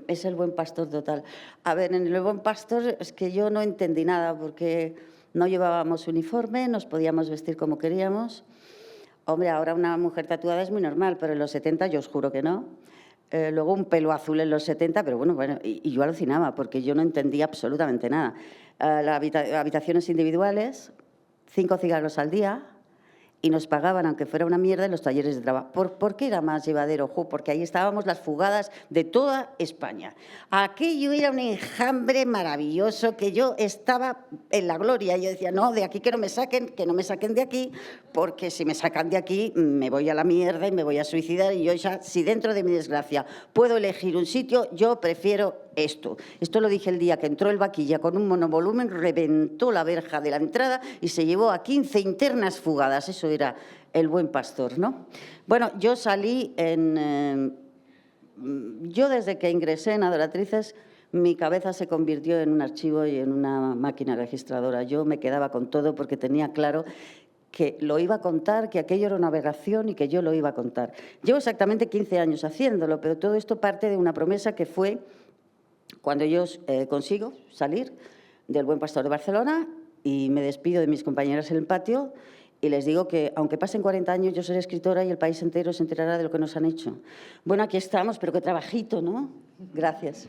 es el Buen Pastor total. A ver, en el Buen Pastor es que yo no entendí nada porque no llevábamos uniforme, nos podíamos vestir como queríamos. Hombre, ahora una mujer tatuada es muy normal, pero en los 70 yo os juro que no. Luego un pelo azul en los 70, pero bueno, y yo alucinaba porque yo no entendía absolutamente nada. Habitaciones individuales, 5 cigarros al día, y nos pagaban, aunque fuera una mierda, en los talleres de trabajo. ¿Por qué era más llevadero? Porque ahí estábamos las fugadas de toda España. Aquello era un enjambre maravilloso, que yo estaba en la gloria. Yo decía, no, de aquí que no me saquen de aquí, porque si me sacan de aquí me voy a la mierda y me voy a suicidar. Y yo ya, si dentro de mi desgracia puedo elegir un sitio, yo prefiero esto. Esto lo dije el día que entró el vaquilla con un monovolumen, reventó la verja de la entrada y se llevó a 15 internas fugadas. Eso era el Buen Pastor, ¿no? Bueno, yo salí yo desde que ingresé en Adoratrices, mi cabeza se convirtió en un archivo y en una máquina registradora. Yo me quedaba con todo porque tenía claro que lo iba a contar, que aquello era una aberración y que yo lo iba a contar. Llevo exactamente 15 años haciéndolo, pero todo esto parte de una promesa que fue cuando yo consigo salir del Buen Pastor de Barcelona y me despido de mis compañeras en el patio y les digo que, aunque pasen 40 años, yo seré escritora y el país entero se enterará de lo que nos han hecho. Bueno, aquí estamos, pero qué trabajito, ¿no? Gracias.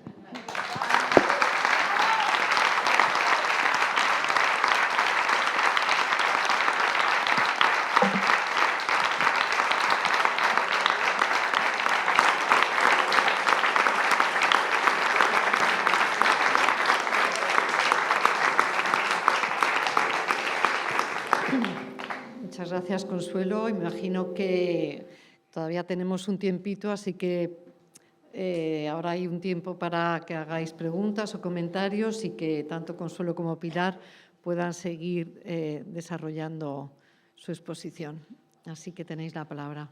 Muchas gracias, Consuelo. Imagino que todavía tenemos un tiempito, así que ahora hay un tiempo para que hagáis preguntas o comentarios y que tanto Consuelo como Pilar puedan seguir desarrollando su exposición. Así que tenéis la palabra.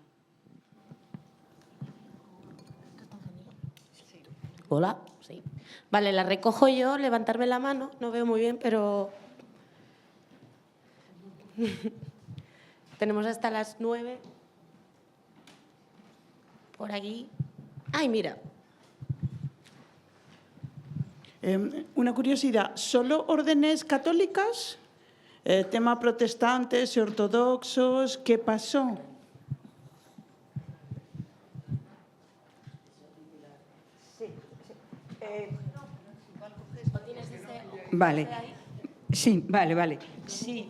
Hola, sí. Vale, la recojo yo, levantarme la mano, no veo muy bien, pero... Tenemos hasta las 9. Por aquí. ¡Ay, mira! Una curiosidad, ¿solo órdenes católicas? Tema protestantes y ortodoxos, ¿qué pasó? Vale. Sí, vale. Sí,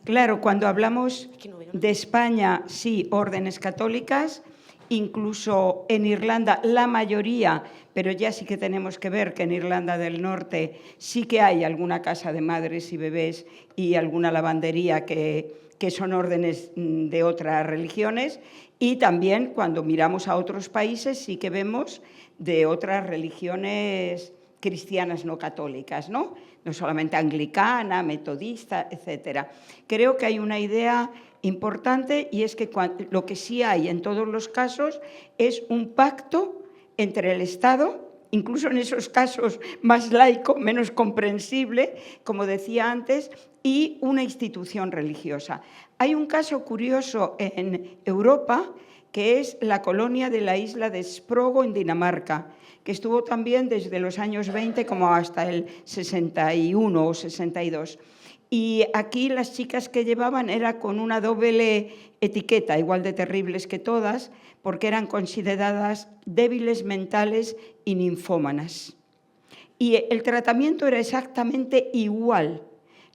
claro, cuando hablamos de España, sí, órdenes católicas, incluso en Irlanda la mayoría, pero ya sí que tenemos que ver que en Irlanda del Norte sí que hay alguna casa de madres y bebés y alguna lavandería que son órdenes de otras religiones, y también cuando miramos a otros países sí que vemos de otras religiones cristianas no católicas, ¿no? No solamente anglicana, metodista, etcétera. Creo que hay una idea importante, y es que lo que sí hay en todos los casos es un pacto entre el Estado, incluso en esos casos más laico, menos comprensible, como decía antes, y una institución religiosa. Hay un caso curioso en Europa, que es la colonia de la isla de Sprogo en Dinamarca, que estuvo también desde los años 20 como hasta el 61 o 62. Y aquí las chicas que llevaban era con una doble etiqueta, igual de terribles que todas, porque eran consideradas débiles mentales y ninfómanas. Y el tratamiento era exactamente igual,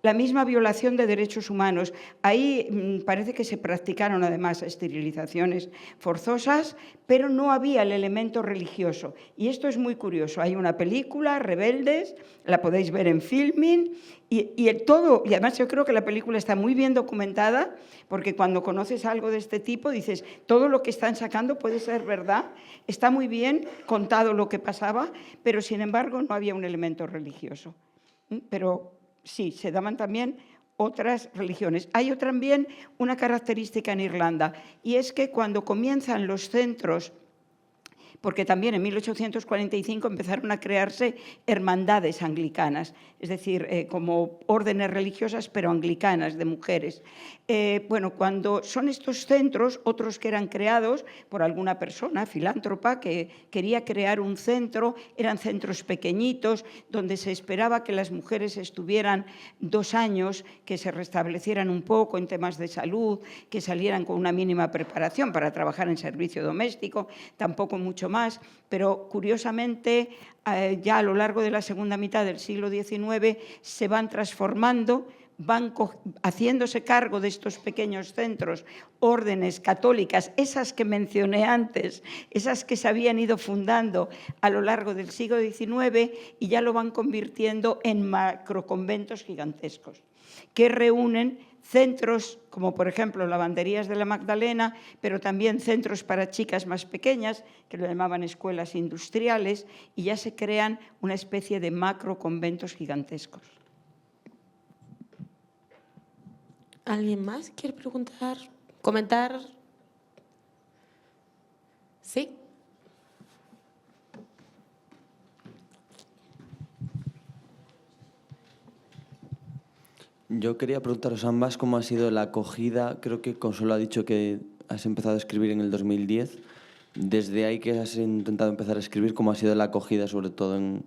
la misma violación de derechos humanos. Ahí parece que se practicaron además esterilizaciones forzosas, pero no había el elemento religioso. Y esto es muy curioso. Hay una película, Rebeldes, la podéis ver en Filmin, y además yo creo que la película está muy bien documentada, porque cuando conoces algo de este tipo dices, todo lo que están sacando puede ser verdad, está muy bien contado lo que pasaba, pero sin embargo no había un elemento religioso. Pero sí, se daban también otras religiones. Hay también una característica en Irlanda, y es que cuando comienzan los centros, porque también en 1845 empezaron a crearse hermandades anglicanas, es decir, como órdenes religiosas, pero anglicanas, de mujeres. Cuando son estos centros, otros que eran creados por alguna persona filántropa que quería crear un centro, eran centros pequeñitos, donde se esperaba que las mujeres estuvieran 2 años, que se restablecieran un poco en temas de salud, que salieran con una mínima preparación para trabajar en servicio doméstico, tampoco mucho más, pero curiosamente ya a lo largo de la segunda mitad del siglo XIX se van transformando, van haciéndose cargo de estos pequeños centros, órdenes católicas, esas que mencioné antes, esas que se habían ido fundando a lo largo del siglo XIX, y ya lo van convirtiendo en macroconventos gigantescos, que reúnen centros como, por ejemplo, lavanderías de la Magdalena, pero también centros para chicas más pequeñas, que lo llamaban escuelas industriales, y ya se crean una especie de macroconventos gigantescos. ¿Alguien más quiere preguntar? ¿Comentar? ¿Sí? Yo quería preguntaros a ambas cómo ha sido la acogida. Creo que Consuelo ha dicho que has empezado a escribir en el 2010. Desde ahí que has intentado empezar a escribir, ¿cómo ha sido la acogida, sobre todo en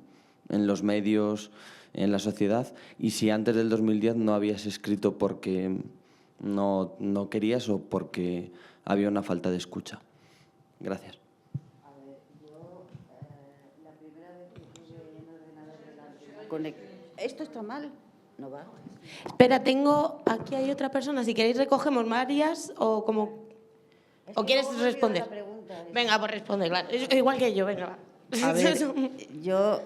los medios, en la sociedad? Y si antes del 2010 no habías escrito porque no querías o porque había una falta de escucha. Gracias. A ver, yo la primera vez que tuve un ordenador delante... ¿Esto está mal? No va. Espera, aquí hay otra persona. Si queréis recogemos varias o como... ¿O quieres responder? Venga, pues responde, claro. Es igual que yo, venga. A ver, yo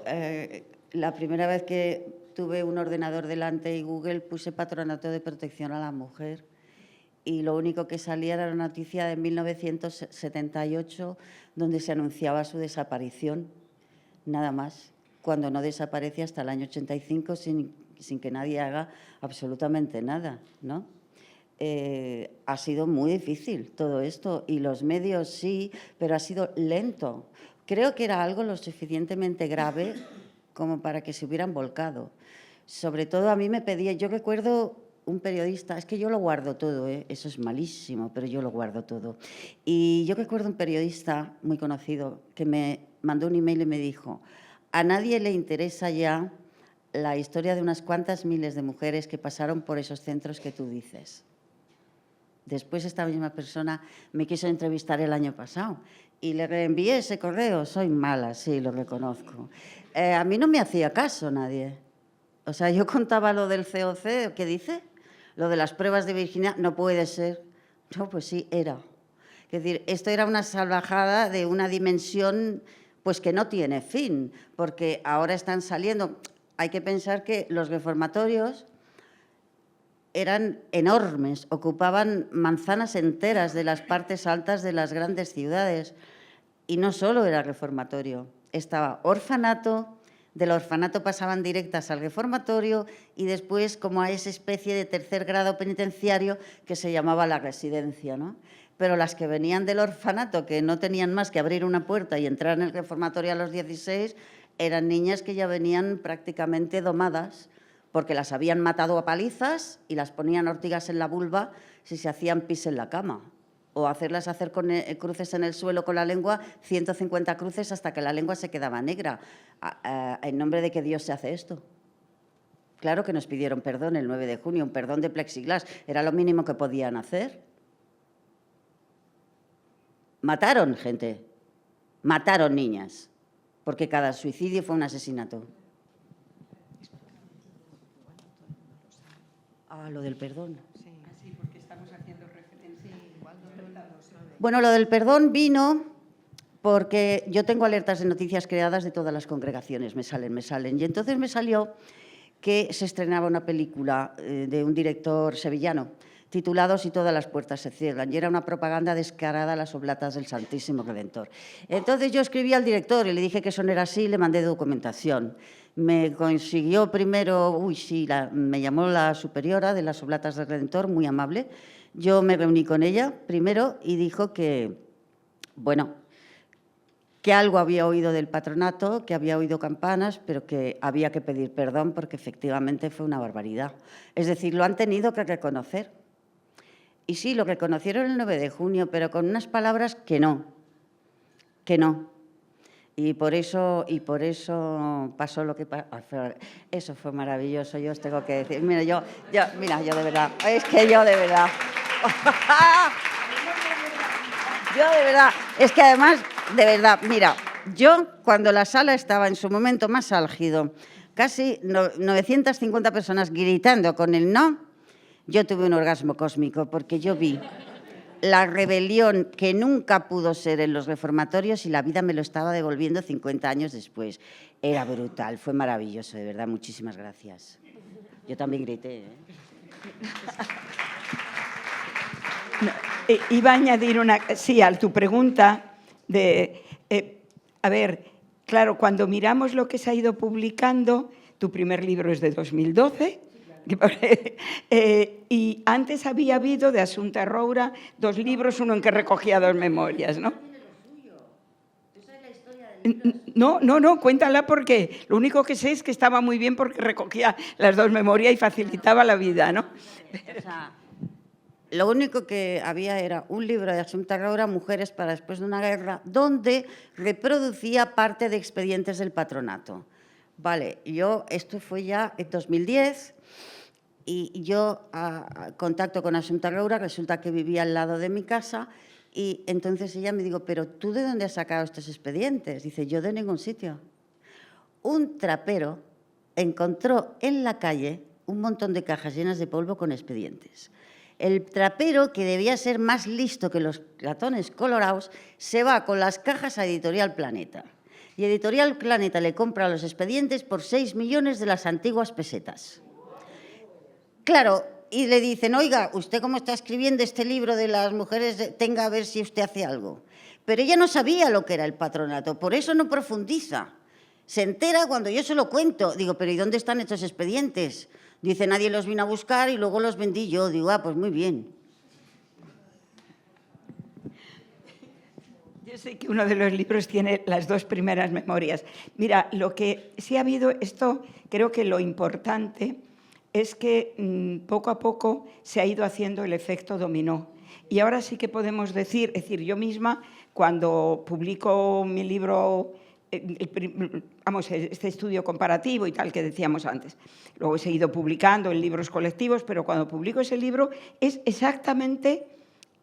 la primera vez que tuve un ordenador delante y Google puse Patronato de Protección a la Mujer, y lo único que salía era una noticia de 1978 donde se anunciaba su desaparición, nada más, cuando no desaparece hasta el año 85 sin que nadie haga absolutamente nada, ¿no? Ha sido muy difícil todo esto, y los medios sí, pero ha sido lento. creo que era algo lo suficientemente grave como para que se hubieran volcado. Sobre todo a mí me pedía, yo recuerdo un periodista, es que yo lo guardo todo, eso es malísimo, pero yo lo guardo todo. Y yo recuerdo un periodista muy conocido que me mandó un email y me dijo: a nadie le interesa ya la historia de unas cuantas miles de mujeres que pasaron por esos centros que tú dices. Después esta misma persona me quiso entrevistar el año pasado y le reenvié ese correo. Soy mala, sí, lo reconozco. A mí no me hacía caso nadie. O sea, yo contaba lo del COC, ¿qué dice? Lo de las pruebas de virginidad, no puede ser. No, pues sí, era. Es decir, esto era una salvajada de una dimensión pues que no tiene fin, porque ahora están saliendo. Hay que pensar que los reformatorios eran enormes, ocupaban manzanas enteras de las partes altas de las grandes ciudades. Y no solo era reformatorio, estaba orfanato, del orfanato pasaban directas al reformatorio y después como a esa especie de tercer grado penitenciario que se llamaba la residencia, ¿no? Pero las que venían del orfanato, que no tenían más que abrir una puerta y entrar en el reformatorio a los 16, eran niñas que ya venían prácticamente domadas, porque las habían matado a palizas y las ponían ortigas en la vulva si se hacían pis en la cama, o hacerlas hacer cruces en el suelo con la lengua, 150 cruces hasta que la lengua se quedaba negra. ¿En nombre de qué Dios se hace esto? Claro que nos pidieron perdón el 9 de junio, un perdón de plexiglas, era lo mínimo que podían hacer. Mataron gente, mataron niñas, porque cada suicidio fue un asesinato. Ah, lo del perdón. Sí, porque estamos haciendo referencia. Bueno, lo del perdón vino porque yo tengo alertas de noticias creadas de todas las congregaciones, me salen. Y entonces me salió que se estrenaba una película de un director sevillano, titulado Si todas las puertas se cierran, y era una propaganda descarada a las oblatas del Santísimo Redentor. Entonces yo escribí al director y le dije que eso no era así y le mandé documentación. Me consiguió primero, me llamó la superiora de las oblatas del Redentor, muy amable. Yo me reuní con ella primero y dijo que, bueno, que algo había oído del patronato, que había oído campanas, pero que había que pedir perdón porque efectivamente fue una barbaridad. Es decir, lo han tenido que reconocer. Y sí, lo reconocieron el 9 de junio, pero con unas palabras que no. Y por eso pasó lo que pasó. Eso fue maravilloso, yo os tengo que decir. Mira, yo de verdad, es que yo de verdad. Yo de verdad, es que además, de verdad, mira, yo cuando la sala estaba en su momento más álgido, casi 950 personas gritando con el no, yo tuve un orgasmo cósmico porque yo vi la rebelión que nunca pudo ser en los reformatorios y la vida me lo estaba devolviendo 50 años después. Era brutal, fue maravilloso, de verdad, muchísimas gracias. Yo también grité, ¿eh? Iba a añadir a tu pregunta de, a ver, claro, cuando miramos lo que se ha ido publicando, tu primer libro es de 2012, y antes había habido de Asunta Roura 2 libros, uno en que recogía 2 memorias, ¿no? No, cuéntala porque lo único que sé es que estaba muy bien porque recogía las 2 memorias y facilitaba la vida, ¿no? O sea, lo único que había era un libro de Asunta Roura, Mujeres para después de una guerra, donde reproducía parte de expedientes del patronato. Vale, esto fue ya en 2010 y yo contacto con Asunta Roura, resulta que vivía al lado de mi casa y entonces ella me dijo, ¿pero tú de dónde has sacado estos expedientes? Dice, yo de ningún sitio. Un trapero encontró en la calle un montón de cajas llenas de polvo con expedientes. El trapero, que debía ser más listo que los ratones colorados, se va con las cajas a Editorial Planeta. Y Editorial Planeta le compra los expedientes por 6 millones de las antiguas pesetas. Claro, y le dicen, oiga, usted como está escribiendo este libro de las mujeres, tenga a ver si usted hace algo. Pero ella no sabía lo que era el patronato, por eso no profundiza. Se entera cuando yo se lo cuento. Digo, pero ¿y dónde están estos expedientes? Dice, nadie los vino a buscar y luego los vendí yo. Digo, pues muy bien. Yo sé que uno de los libros tiene las dos primeras memorias. Mira, lo que sí ha habido, esto creo que lo importante es que poco a poco se ha ido haciendo el efecto dominó. Y ahora sí que podemos decir, es decir, yo misma, cuando publico mi libro, este estudio comparativo y tal que decíamos antes, luego he seguido publicando en libros colectivos, pero cuando publico ese libro es exactamente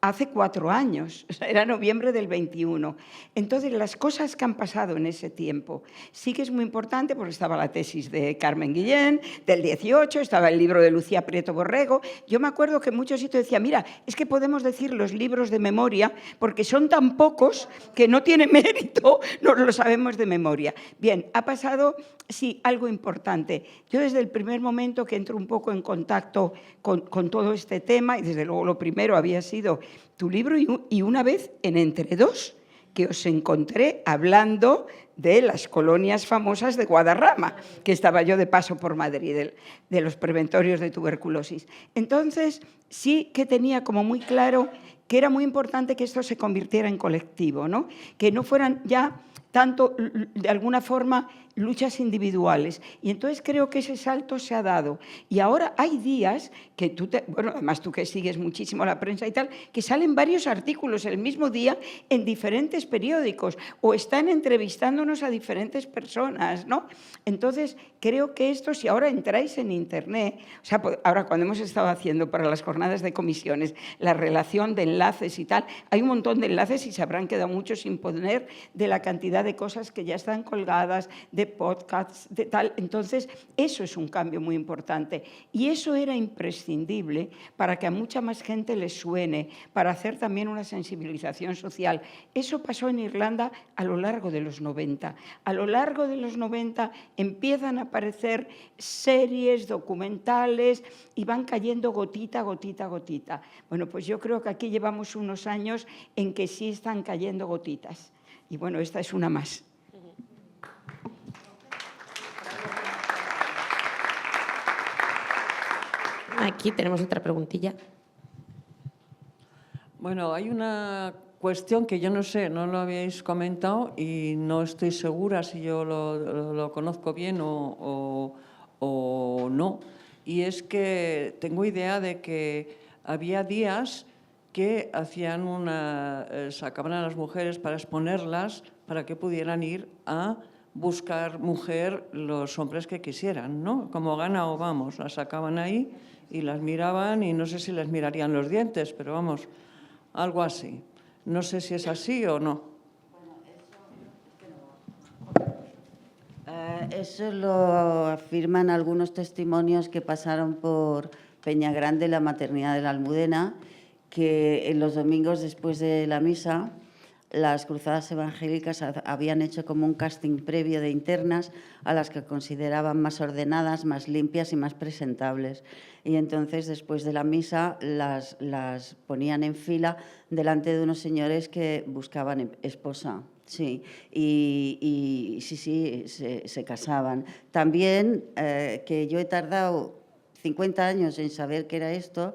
hace 4 años, o sea, era noviembre del 21. Entonces, las cosas que han pasado en ese tiempo sí que es muy importante, porque estaba la tesis de Carmen Guillén, del 18, estaba el libro de Lucía Prieto Borrego. Yo me acuerdo que en muchos sitios decía, mira, es que podemos decir los libros de memoria porque son tan pocos que no tiene mérito, no lo sabemos de memoria. Bien, ha pasado, sí, algo importante. Yo desde el primer momento que entro un poco en contacto con todo este tema, y desde luego lo primero había sido tu libro, y una vez en Entre Dos, que os encontré hablando de las colonias famosas de Guadarrama, que estaba yo de paso por Madrid, de los preventorios de tuberculosis. Entonces, sí que tenía como muy claro que era muy importante que esto se convirtiera en colectivo, ¿no? Que no fueran ya tanto, de alguna forma, luchas individuales. Y entonces creo que ese salto se ha dado. Y ahora hay días que bueno, además tú que sigues muchísimo la prensa y tal, que salen varios artículos el mismo día en diferentes periódicos o están entrevistándonos a diferentes personas, ¿no? Entonces, creo que esto, si ahora entráis en Internet, o sea, ahora cuando hemos estado haciendo para las jornadas de comisiones la relación de enlaces y tal, hay un montón de enlaces y se habrán quedado muchos sin poner de la cantidad de cosas que ya están colgadas, de podcasts, de tal. Entonces, eso es un cambio muy importante. Y eso era imprescindible para que a mucha más gente le suene, para hacer también una sensibilización social. Eso pasó en Irlanda a lo largo de los 90. A lo largo de los 90 empiezan a aparecer series, documentales, y van cayendo gotita, gotita, gotita. Bueno, pues yo creo que aquí llevamos unos años en que sí están cayendo gotitas. Y bueno, esta es una más. Aquí tenemos otra preguntilla. Bueno, hay una cuestión que yo no sé, no lo habéis comentado y no estoy segura si yo lo conozco bien o no. Y es que tengo idea de que había días que sacaban a las mujeres para exponerlas para que pudieran ir a buscar mujer los hombres que quisieran, ¿no? Como Gana o Vamos, las sacaban ahí y las miraban y no sé si les mirarían los dientes, pero vamos, algo así. No sé si es así o no. Eso lo afirman algunos testimonios que pasaron por Peñagrande, la maternidad de la Almudena, que en los domingos después de la misa las cruzadas evangélicas habían hecho como un casting previo de internas a las que consideraban más ordenadas, más limpias y más presentables. Y entonces, después de la misa, las ponían en fila delante de unos señores que buscaban esposa. Sí, y sí, se casaban. También, que yo he tardado 50 años en saber qué era esto,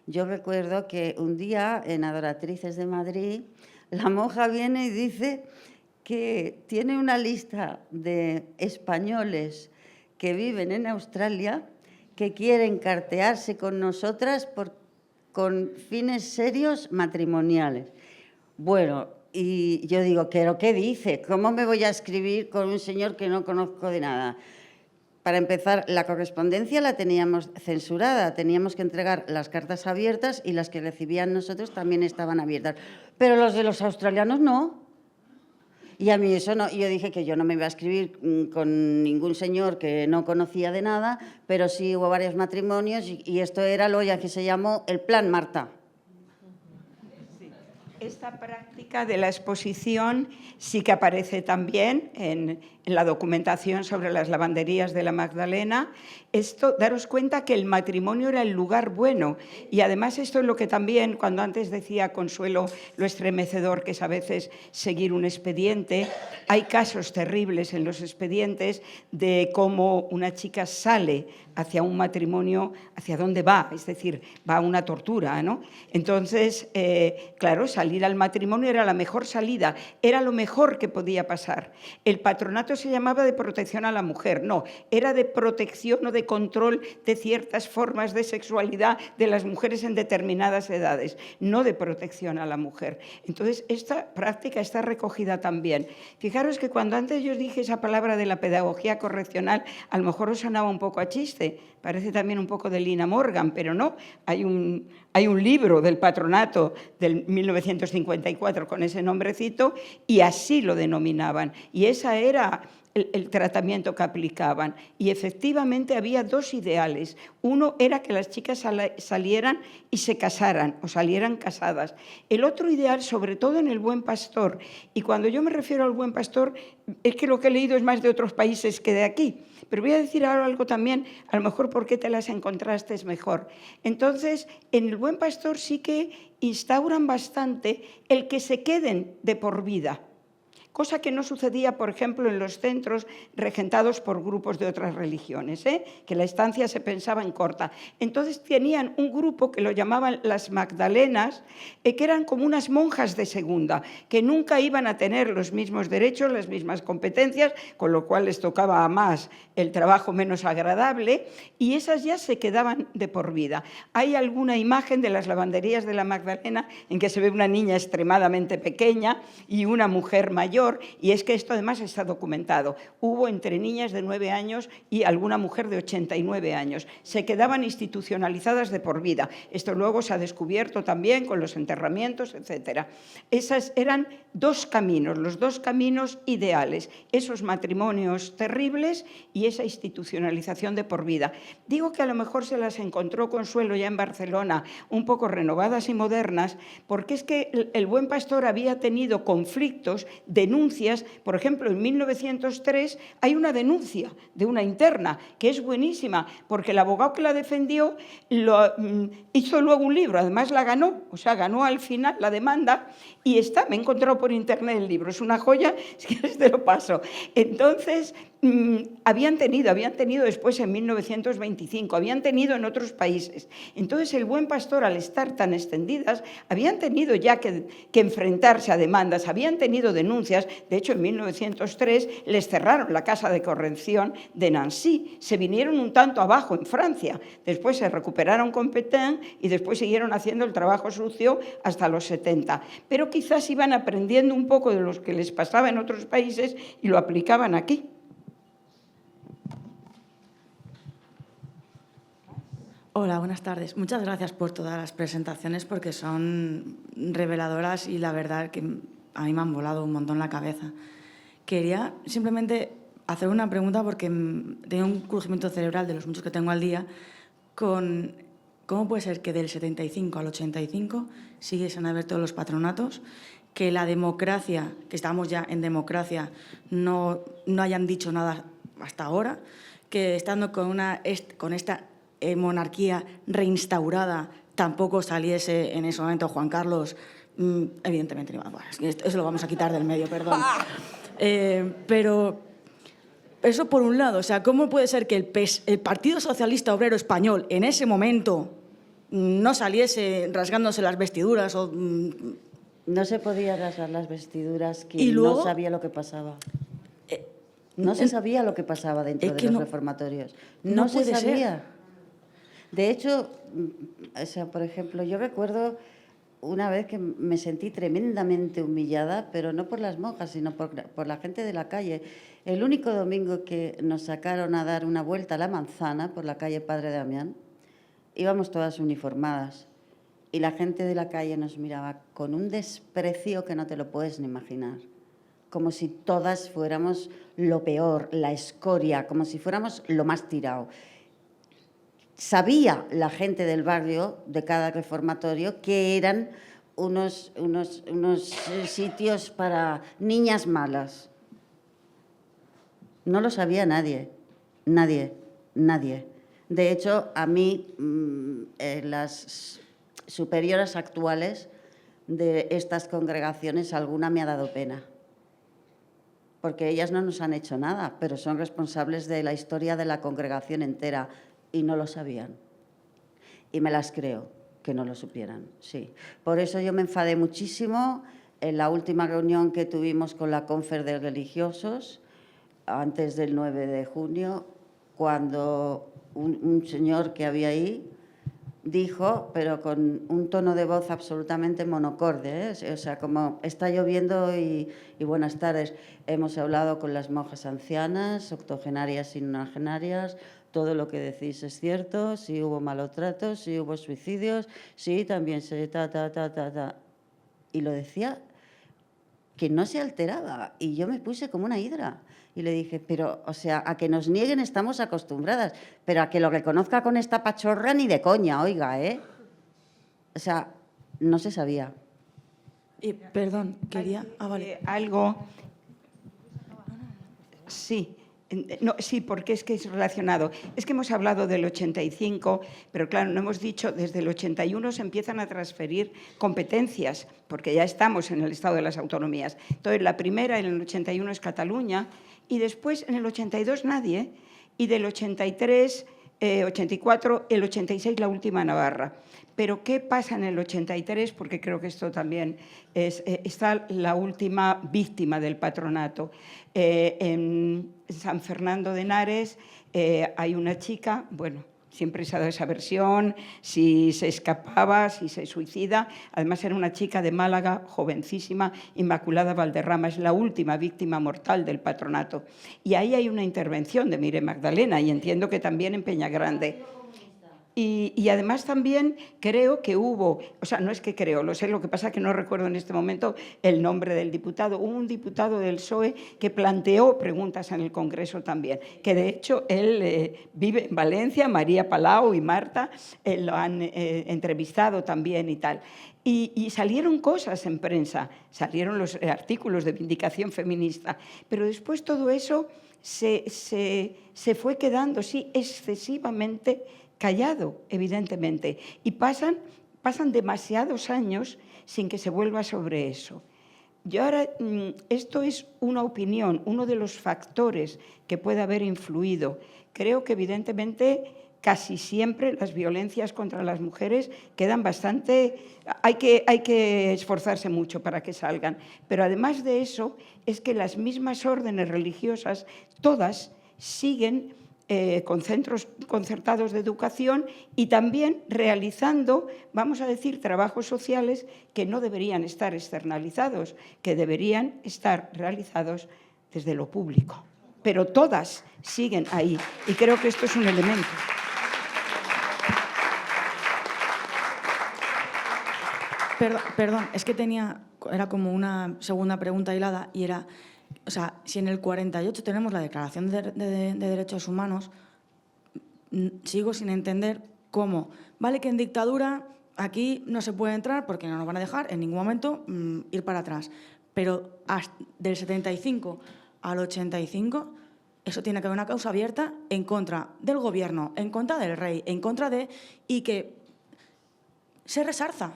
yo recuerdo que un día en Adoratrices de Madrid, la monja viene y dice que tiene una lista de españoles que viven en Australia que quieren cartearse con nosotras con fines serios matrimoniales. Bueno, y yo digo, ¿pero qué dice? ¿Cómo me voy a escribir con un señor que no conozco de nada? Para empezar, la correspondencia la teníamos censurada, teníamos que entregar las cartas abiertas y las que recibían nosotros también estaban abiertas. Pero los de los australianos no. Y a mí eso no. Yo dije que yo no me iba a escribir con ningún señor que no conocía de nada, pero sí hubo varios matrimonios y esto era lo ya que se llamó el Plan Marta. Esta práctica de la exposición sí que aparece también en la documentación sobre las lavanderías de la Magdalena. Esto, daros cuenta que el matrimonio era el lugar bueno. Y además esto es lo que también, cuando antes decía Consuelo lo estremecedor que es a veces seguir un expediente, hay casos terribles en los expedientes de cómo una chica sale hacia un matrimonio, hacia dónde va, es decir, va a una tortura, ¿no? Entonces, claro, salía salir al matrimonio era la mejor salida, era lo mejor que podía pasar. El patronato se llamaba de protección a la mujer, no, era de protección o de control de ciertas formas de sexualidad de las mujeres en determinadas edades, no de protección a la mujer. Entonces, esta práctica está recogida también. Fijaros que cuando antes yo os dije esa palabra de la pedagogía correccional, a lo mejor os sonaba un poco a chiste, parece también un poco de Lina Morgan, pero no, hay un libro del patronato del 1954 con ese nombrecito y así lo denominaban. Y esa era el tratamiento que aplicaban. Y efectivamente había dos ideales. Uno era que las chicas salieran y se casaran o salieran casadas. El otro ideal, sobre todo en el Buen Pastor, y cuando yo me refiero al Buen Pastor, es que lo que he leído es más de otros países que de aquí. Pero voy a decir ahora algo también, a lo mejor por qué te las encontraste es mejor. Entonces, en el Buen Pastor sí que instauran bastante el que se queden de por vida. Cosa que no sucedía, por ejemplo, en los centros regentados por grupos de otras religiones, que la estancia se pensaba en corta. Entonces tenían un grupo que lo llamaban las Magdalenas, que eran como unas monjas de segunda, que nunca iban a tener los mismos derechos, las mismas competencias, con lo cual les tocaba más el trabajo menos agradable, y esas ya se quedaban de por vida. Hay alguna imagen de las lavanderías de la Magdalena en que se ve una niña extremadamente pequeña y una mujer mayor, y es que esto además está documentado. Hubo entre niñas de 9 años y alguna mujer de 89 años. Se quedaban institucionalizadas de por vida. Esto luego se ha descubierto también con los enterramientos, etc. Esos eran dos caminos, los dos caminos ideales. Esos matrimonios terribles y esa institucionalización de por vida. Digo que a lo mejor se las encontró Consuelo ya en Barcelona, un poco renovadas y modernas, porque es que el Buen Pastor había tenido conflictos, denuncias. Por ejemplo, en 1903 hay una denuncia de una interna que es buenísima, porque el abogado que la defendió hizo luego un libro, además la ganó, o sea, ganó al final la demanda y está, me he encontrado por internet el libro, es una joya, si quieres te lo paso. Entonces, habían tenido después en 1925, habían tenido en otros países. Entonces, el Buen Pastor, al estar tan extendidas, habían tenido ya que enfrentarse a demandas, habían tenido denuncias. De hecho, en 1903 les cerraron la casa de corrección de Nancy, se vinieron un tanto abajo en Francia, después se recuperaron con Pétain y después siguieron haciendo el trabajo sucio hasta los 70. Pero quizás iban aprendiendo un poco de lo que les pasaba en otros países y lo aplicaban aquí. Hola, buenas tardes. Muchas gracias por todas las presentaciones porque son reveladoras y la verdad que a mí me han volado un montón la cabeza. Quería simplemente hacer una pregunta porque tengo un crujimiento cerebral de los muchos que tengo al día con cómo puede ser que del 75 al 85 siguiesen a haber todos los patronatos, que la democracia, que estamos ya en democracia, no hayan dicho nada hasta ahora, que estando con esta monarquía reinstaurada tampoco saliese en ese momento Juan Carlos, evidentemente, bueno, eso lo vamos a quitar del medio, perdón. Pero eso por un lado, o sea, ¿cómo puede ser que el Partido Socialista Obrero Español en ese momento no saliese rasgándose las vestiduras o... No se podía rasgar las vestiduras quien ¿Y luego? no sabía lo que pasaba. No se sabía lo que pasaba dentro de los reformatorios. No se sabía. De hecho, o sea, por ejemplo, yo recuerdo una vez que me sentí tremendamente humillada, pero no por las monjas, sino por la gente de la calle. El único domingo que nos sacaron a dar una vuelta a la manzana por la calle Padre Damián, íbamos todas uniformadas y la gente de la calle nos miraba con un desprecio que no te lo puedes ni imaginar. Como si todas fuéramos lo peor, la escoria, como si fuéramos lo más tirado. Sabía la gente del barrio, de cada reformatorio, que eran unos sitios para niñas malas. No lo sabía nadie, nadie. De hecho, a mí, las superioras actuales de estas congregaciones, alguna me ha dado pena. Porque ellas no nos han hecho nada, pero son responsables de la historia de la congregación entera y no lo sabían. Y me las creo. que no lo supieran, sí. Por eso yo me enfadé muchísimo en la última reunión que tuvimos con la Confer de Religiosos, antes del 9 de junio, cuando un señor que había ahí dijo, pero con un tono de voz absolutamente monocorde, o sea, como está lloviendo y buenas tardes, hemos hablado con las monjas ancianas, octogenarias y nonagenarias, todo lo que decís es cierto, sí hubo malos tratos, sí hubo suicidios, sí, también se ta. Y lo decía que no se alteraba, y yo me puse como una hidra. Y le dije, pero, o sea, a que nos nieguen estamos acostumbradas, pero a que lo reconozca con esta pachorra ni de coña, oiga, ¿eh? O sea, no se sabía. Perdón, quería... vale. Algo... Sí. No, sí, porque es que es relacionado. Es que hemos hablado del 85, pero claro, no hemos dicho, desde el 81 se empiezan a transferir competencias, porque ya estamos en el estado de las autonomías. Entonces, la primera en el 81 es Cataluña, y después en el 82 nadie, y del 83, 84, el 86 la última Navarra. Pero ¿qué pasa en el 83? Porque creo que esto también está la última víctima del patronato. En San Fernando de Henares hay una chica, bueno, siempre se ha dado esa versión, si se escapaba, si se suicida. Además era una chica de Málaga, jovencísima, Inmaculada Valderrama, es la última víctima mortal del patronato. Y ahí hay una intervención de Mire Magdalena, y entiendo que también en Peñagrande. Y además también creo que hubo, o sea, no es que creo, lo sé, lo que pasa es que no recuerdo en este momento el nombre del diputado. Hubo un diputado del PSOE que planteó preguntas en el Congreso también, que de hecho él vive en Valencia, María Palau y Marta lo han entrevistado también y tal. Y salieron cosas en prensa, salieron los artículos de Vindicación Feminista, pero después todo eso se fue quedando, sí, excesivamente callado, evidentemente, y pasan demasiados años sin que se vuelva sobre eso. Yo ahora, esto es una opinión, uno de los factores que puede haber influido. Creo que evidentemente casi siempre las violencias contra las mujeres quedan bastante... Hay que esforzarse mucho para que salgan, pero además de eso es que las mismas órdenes religiosas, todas siguen con centros concertados de educación y también realizando, vamos a decir, trabajos sociales que no deberían estar externalizados, que deberían estar realizados desde lo público. Pero todas siguen ahí y creo que esto es un elemento. Perdón, es que era como una segunda pregunta hilada y era... O sea, si en el 48 tenemos la Declaración de Derechos Humanos, sigo sin entender cómo. Vale que en dictadura aquí no se puede entrar porque no nos van a dejar en ningún momento ir para atrás. Pero del 75 al 85, eso tiene que haber una causa abierta en contra del gobierno, en contra del rey, en contra de... y que se resarza.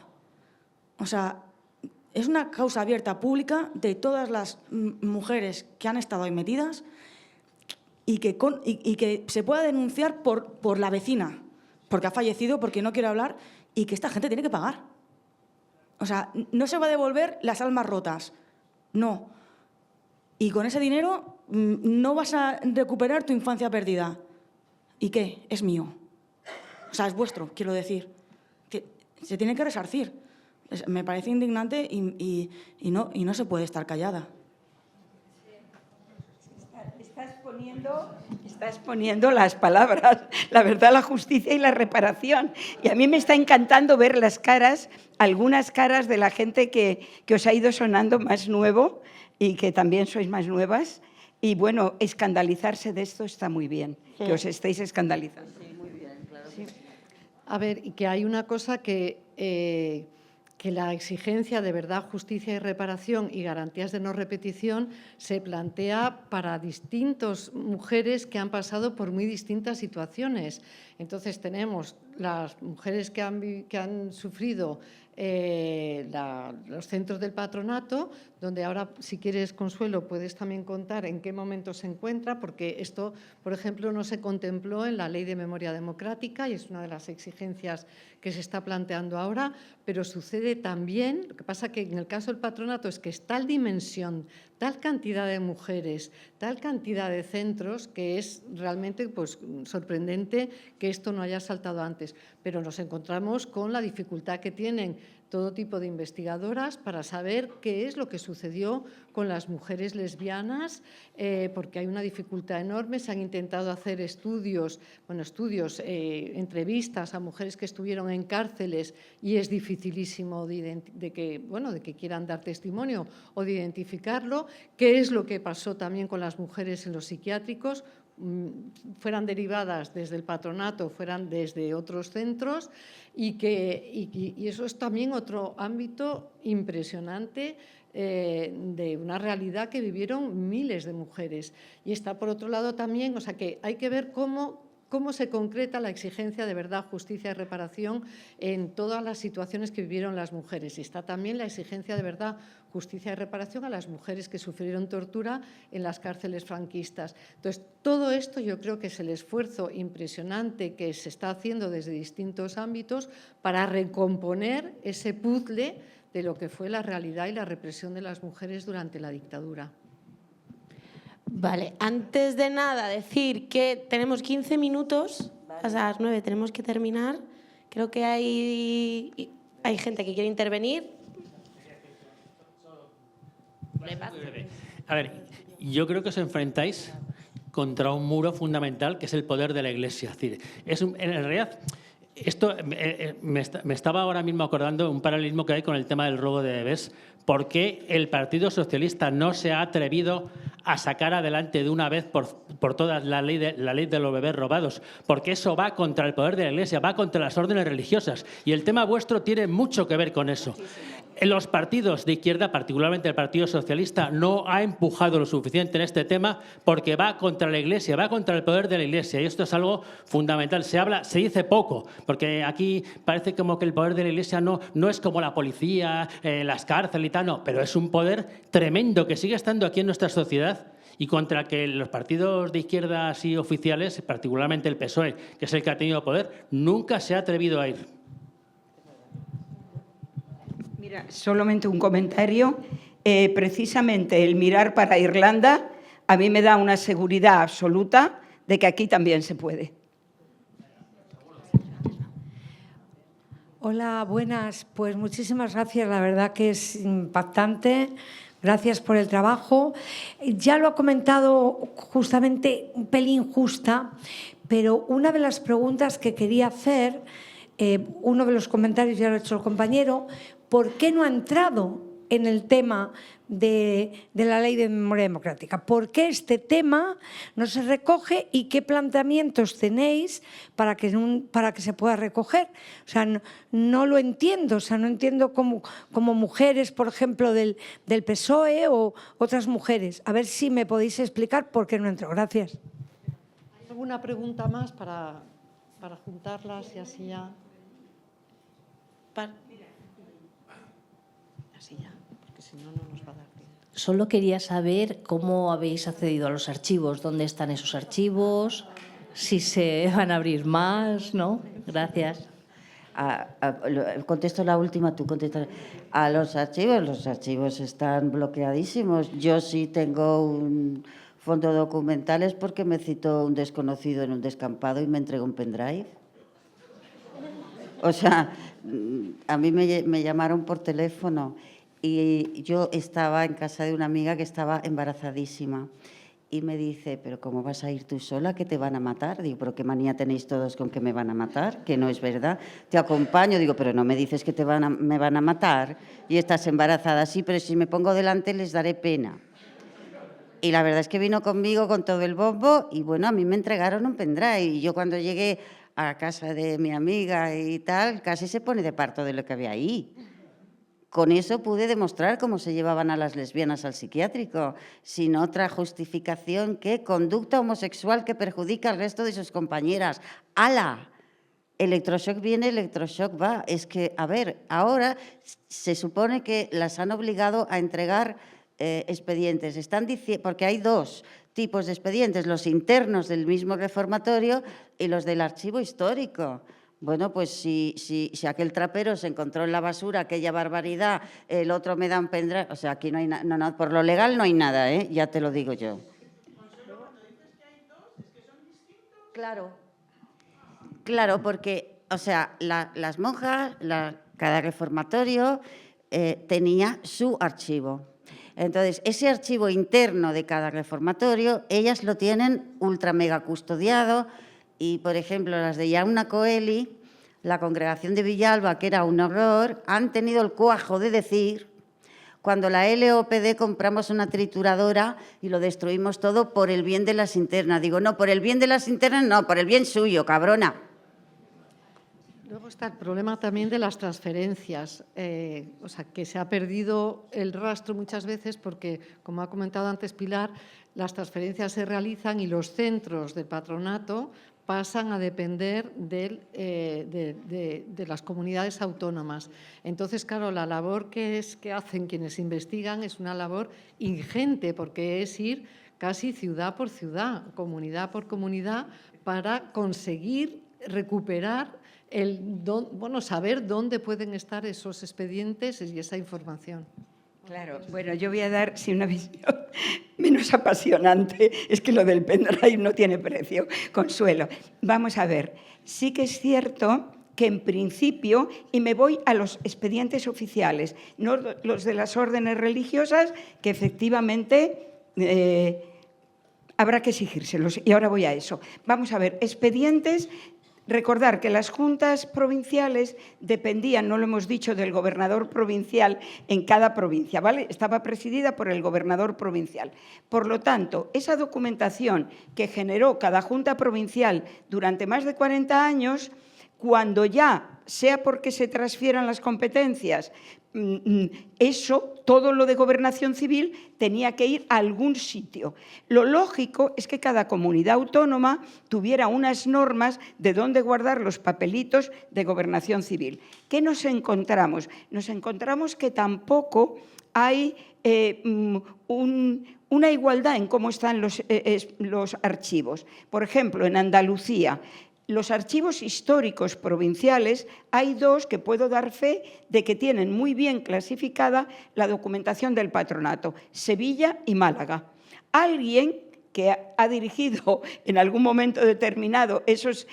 O sea... Es una causa abierta pública de todas las mujeres que han estado ahí metidas y que se pueda denunciar por la vecina, porque ha fallecido, porque no quiere hablar, y que esta gente tiene que pagar. O sea, no se va a devolver las almas rotas, no. Y con ese dinero no vas a recuperar tu infancia perdida. ¿Y qué? Es mío. O sea, es vuestro, quiero decir. Se tiene que resarcir. Me parece indignante y no se puede estar callada. Estás poniendo las palabras, la verdad, la justicia y la reparación. Y a mí me está encantando ver las caras, algunas caras de la gente que os ha ido sonando más nuevo y que también sois más nuevas. Y bueno, escandalizarse de esto está muy bien, que os estéis escandalizando. Sí, muy bien, claro. Sí. A ver, y que hay una cosa que la exigencia de verdad, justicia y reparación y garantías de no repetición se plantea para distintas mujeres que han pasado por muy distintas situaciones. Entonces tenemos las mujeres que han sufrido los centros del patronato, donde ahora, si quieres, Consuelo, puedes también contar en qué momento se encuentra, porque esto, por ejemplo, no se contempló en la Ley de Memoria Democrática y es una de las exigencias que se está planteando ahora, pero sucede también, lo que pasa que en el caso del patronato es que es tal dimensión, tal cantidad de mujeres, tal cantidad de centros, que es realmente pues, sorprendente que esto no haya saltado antes. Pero nos encontramos con la dificultad que tienen todo tipo de investigadoras para saber qué es lo que sucedió con las mujeres lesbianas, porque hay una dificultad enorme. Se han intentado hacer estudios, entrevistas a mujeres que estuvieron en cárceles y es dificilísimo de que quieran dar testimonio o de identificarlo. ¿Qué es lo que pasó también con las mujeres en los psiquiátricos? Fueran derivadas desde el patronato, fueran desde otros centros y eso es también otro ámbito impresionante de una realidad que vivieron miles de mujeres. Y está por otro lado también, o sea que hay que ver cómo se concreta la exigencia de verdad, justicia y reparación en todas las situaciones que vivieron las mujeres. Y está también la exigencia de verdad, justicia y reparación a las mujeres que sufrieron tortura en las cárceles franquistas. Entonces, todo esto yo creo que es el esfuerzo impresionante que se está haciendo desde distintos ámbitos para recomponer ese puzzle de lo que fue la realidad y la represión de las mujeres durante la dictadura. Vale, antes de nada decir que tenemos 15 minutos, a las 9 tenemos que terminar. Creo que hay gente que quiere intervenir. A ver, yo creo que os enfrentáis contra un muro fundamental que es el poder de la Iglesia. Es decir, en realidad, esto me estaba ahora mismo acordando un paralelismo que hay con el tema del robo de bebés. ¿Por qué el Partido Socialista no se ha atrevido a sacar adelante de una vez por todas la ley de los bebés robados? Porque eso va contra el poder de la Iglesia, va contra las órdenes religiosas. Y el tema vuestro tiene mucho que ver con eso. Los partidos de izquierda, particularmente el Partido Socialista, no ha empujado lo suficiente en este tema porque va contra la Iglesia, va contra el poder de la Iglesia. Y esto es algo fundamental. Se dice poco, porque aquí parece como que el poder de la Iglesia no es como la policía, las cárceles y tal, no, pero es un poder tremendo que sigue estando aquí en nuestra sociedad y contra que los partidos de izquierda así oficiales, particularmente el PSOE, que es el que ha tenido poder, nunca se ha atrevido a ir. Mira, solamente un comentario. Precisamente el mirar para Irlanda a mí me da una seguridad absoluta de que aquí también se puede. Hola, buenas. Pues muchísimas gracias. La verdad que es impactante. Gracias por el trabajo. Ya lo ha comentado justamente un pelín justa, pero una de las preguntas que quería hacer, uno de los comentarios ya lo ha hecho el compañero, ¿por qué no ha entrado en el tema de la Ley de Memoria Democrática? ¿Por qué este tema no se recoge y qué planteamientos tenéis para que se pueda recoger? O sea, no lo entiendo. O sea, no entiendo como mujeres, por ejemplo, del PSOE o otras mujeres. A ver si me podéis explicar por qué no entró. Gracias. ¿Hay alguna pregunta más para juntarlas y así ya? Así ya, porque si no, no nos va a dar tiempo. Solo quería saber cómo habéis accedido a los archivos, dónde están esos archivos, si se van a abrir más, ¿no? Gracias. Contesto la última, tú contestas. A los archivos están bloqueadísimos. Yo sí tengo un fondo de documentales porque me citó un desconocido en un descampado y me entregó un pendrive. O sea, a mí me llamaron por teléfono y yo estaba en casa de una amiga que estaba embarazadísima y me dice, ¿pero cómo vas a ir tú sola? ¿Que te van a matar? Digo, ¿pero qué manía tenéis todos con que me van a matar? Que no es verdad. Te acompaño. Digo, pero no me dices que me van a matar y estás embarazada. Sí, pero si me pongo delante les daré pena. Y la verdad es que vino conmigo con todo el bombo y bueno, a mí me entregaron un pendrive y yo cuando llegué a casa de mi amiga y tal, casi se pone de parto de lo que había ahí. Con eso pude demostrar cómo se llevaban a las lesbianas al psiquiátrico, sin otra justificación que conducta homosexual que perjudica al resto de sus compañeras. ¡Hala! Electroshock viene, electroshock va. Es que, a ver, ahora se supone que las han obligado a entregar expedientes. Están porque hay dos tipos de expedientes, los internos del mismo reformatorio y los del archivo histórico. Bueno, pues si aquel trapero se encontró en la basura aquella barbaridad, el otro me da un pendrive, o sea, aquí no hay nada, no, por lo legal no hay nada, ya te lo digo yo. Claro, porque, o sea, las monjas, cada reformatorio tenía su archivo. Entonces, ese archivo interno de cada reformatorio, ellas lo tienen ultra mega custodiado y, por ejemplo, las de Yauna Coeli, la congregación de Villalba, que era un horror, han tenido el cuajo de decir, cuando la LOPD compramos una trituradora y lo destruimos todo por el bien de las internas. Digo, no, por el bien de las internas no, por el bien suyo, cabrona. Luego está el problema también de las transferencias, o sea, que se ha perdido el rastro muchas veces porque, como ha comentado antes Pilar, las transferencias se realizan y los centros del patronato pasan a depender de las comunidades autónomas. Entonces, claro, la labor que hacen quienes investigan es una labor ingente porque es ir casi ciudad por ciudad, comunidad por comunidad, para conseguir recuperar saber dónde pueden estar esos expedientes y esa información. Claro, bueno, yo voy a dar una visión menos apasionante. Es que lo del pendrive no tiene precio, Consuelo. Vamos a ver, sí que es cierto que en principio, y me voy a los expedientes oficiales, no los de las órdenes religiosas, que efectivamente habrá que exigírselos. Y ahora voy a eso. Vamos a ver, expedientes. Recordar que las juntas provinciales dependían, no lo hemos dicho, del gobernador provincial en cada provincia, ¿vale? Estaba presidida por el gobernador provincial. Por lo tanto, esa documentación que generó cada junta provincial durante más de 40 años, cuando ya, sea porque se transfieran las competencias, eso, todo lo de gobernación civil, tenía que ir a algún sitio. Lo lógico es que cada comunidad autónoma tuviera unas normas de dónde guardar los papelitos de gobernación civil. ¿Qué nos encontramos? Nos encontramos que tampoco hay una igualdad en cómo están los archivos. Por ejemplo, en Andalucía, los archivos históricos provinciales, hay dos que puedo dar fe de que tienen muy bien clasificada la documentación del patronato, Sevilla y Málaga. Alguien que ha dirigido en algún momento determinado esos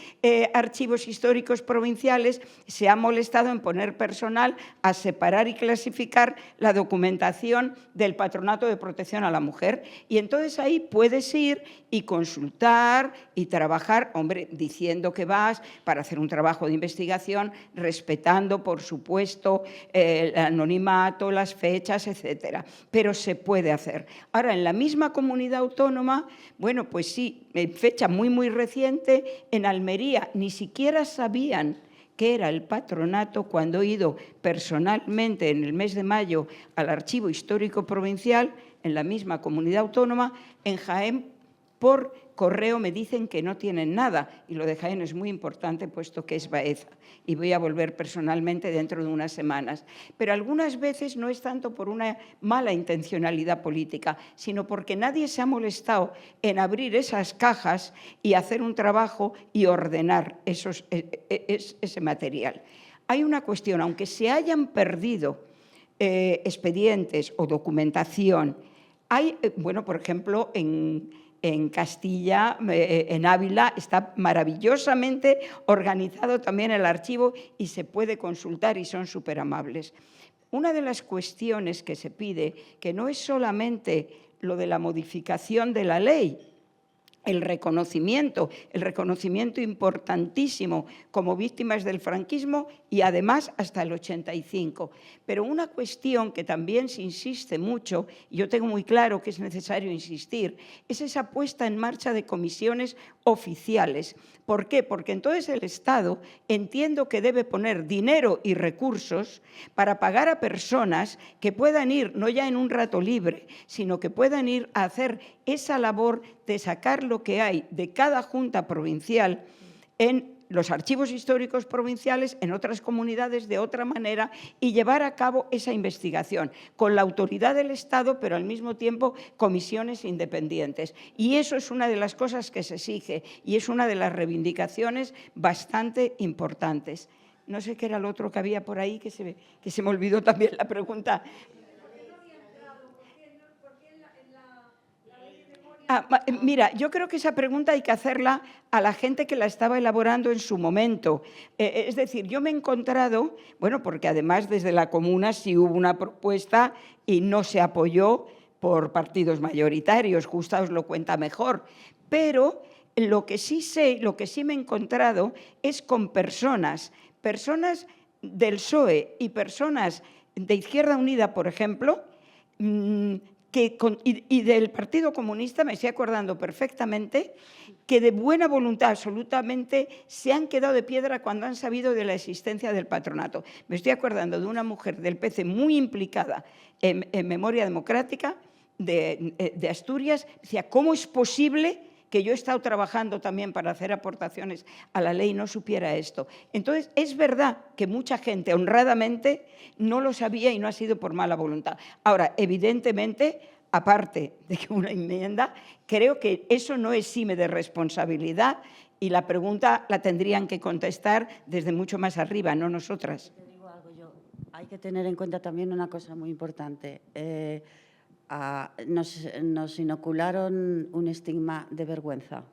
archivos históricos provinciales se ha molestado en poner personal a separar y clasificar la documentación del Patronato de Protección a la Mujer. Y entonces ahí puedes ir y consultar y trabajar, hombre, diciendo que vas para hacer un trabajo de investigación, respetando, por supuesto, el anonimato, las fechas, etcétera. Pero se puede hacer. Ahora, en la misma comunidad autónoma, bueno, pues sí, en fecha muy, muy reciente, en Almería ni siquiera sabían qué era el patronato cuando he ido personalmente en el mes de mayo al Archivo Histórico Provincial, en la misma comunidad autónoma. En Jaén, por correo me dicen que no tienen nada, y lo de Jaén es muy importante puesto que es Baeza, y voy a volver personalmente dentro de unas semanas. Pero algunas veces no es tanto por una mala intencionalidad política, sino porque nadie se ha molestado en abrir esas cajas y hacer un trabajo y ordenar ese material. Hay una cuestión, aunque se hayan perdido expedientes o documentación, hay, bueno, por ejemplo, en Castilla, en Ávila, está maravillosamente organizado también el archivo y se puede consultar y son súper amables. Una de las cuestiones que se pide, que no es solamente lo de la modificación de la ley, el reconocimiento importantísimo como víctimas del franquismo y además hasta el 85. Pero una cuestión que también se insiste mucho, y yo tengo muy claro que es necesario insistir, es esa puesta en marcha de comisiones oficiales. ¿Por qué? Porque entonces el Estado entiendo que debe poner dinero y recursos para pagar a personas que puedan ir, no ya en un rato libre, sino que puedan ir a hacer esa labor de sacar lo que hay de cada junta provincial en los archivos históricos provinciales en otras comunidades de otra manera y llevar a cabo esa investigación con la autoridad del Estado, pero al mismo tiempo comisiones independientes. Y eso es una de las cosas que se exige y es una de las reivindicaciones bastante importantes. No sé qué era lo otro que había por ahí, que se me olvidó también la pregunta. Mira, yo creo que esa pregunta hay que hacerla a la gente que la estaba elaborando en su momento. Es decir, yo me he encontrado, bueno, porque además desde la comuna sí hubo una propuesta y no se apoyó por partidos mayoritarios, Justa os lo cuenta mejor, pero lo que sí sé, lo que sí me he encontrado es con personas del PSOE y personas de Izquierda Unida, por ejemplo, y del Partido Comunista, me estoy acordando perfectamente, que de buena voluntad absolutamente se han quedado de piedra cuando han sabido de la existencia del patronato. Me estoy acordando de una mujer del PC muy implicada en Memoria Democrática de Asturias. Decía, ¿cómo es posible que yo he estado trabajando también para hacer aportaciones a la ley y no supiera esto? Entonces, es verdad que mucha gente honradamente no lo sabía y no ha sido por mala voluntad. Ahora, evidentemente, aparte de que una enmienda, creo que eso no exime de responsabilidad y la pregunta la tendrían que contestar desde mucho más arriba, no nosotras. Te digo algo yo. Hay que tener en cuenta también una cosa muy importante. Nos inocularon un estigma de vergüenza.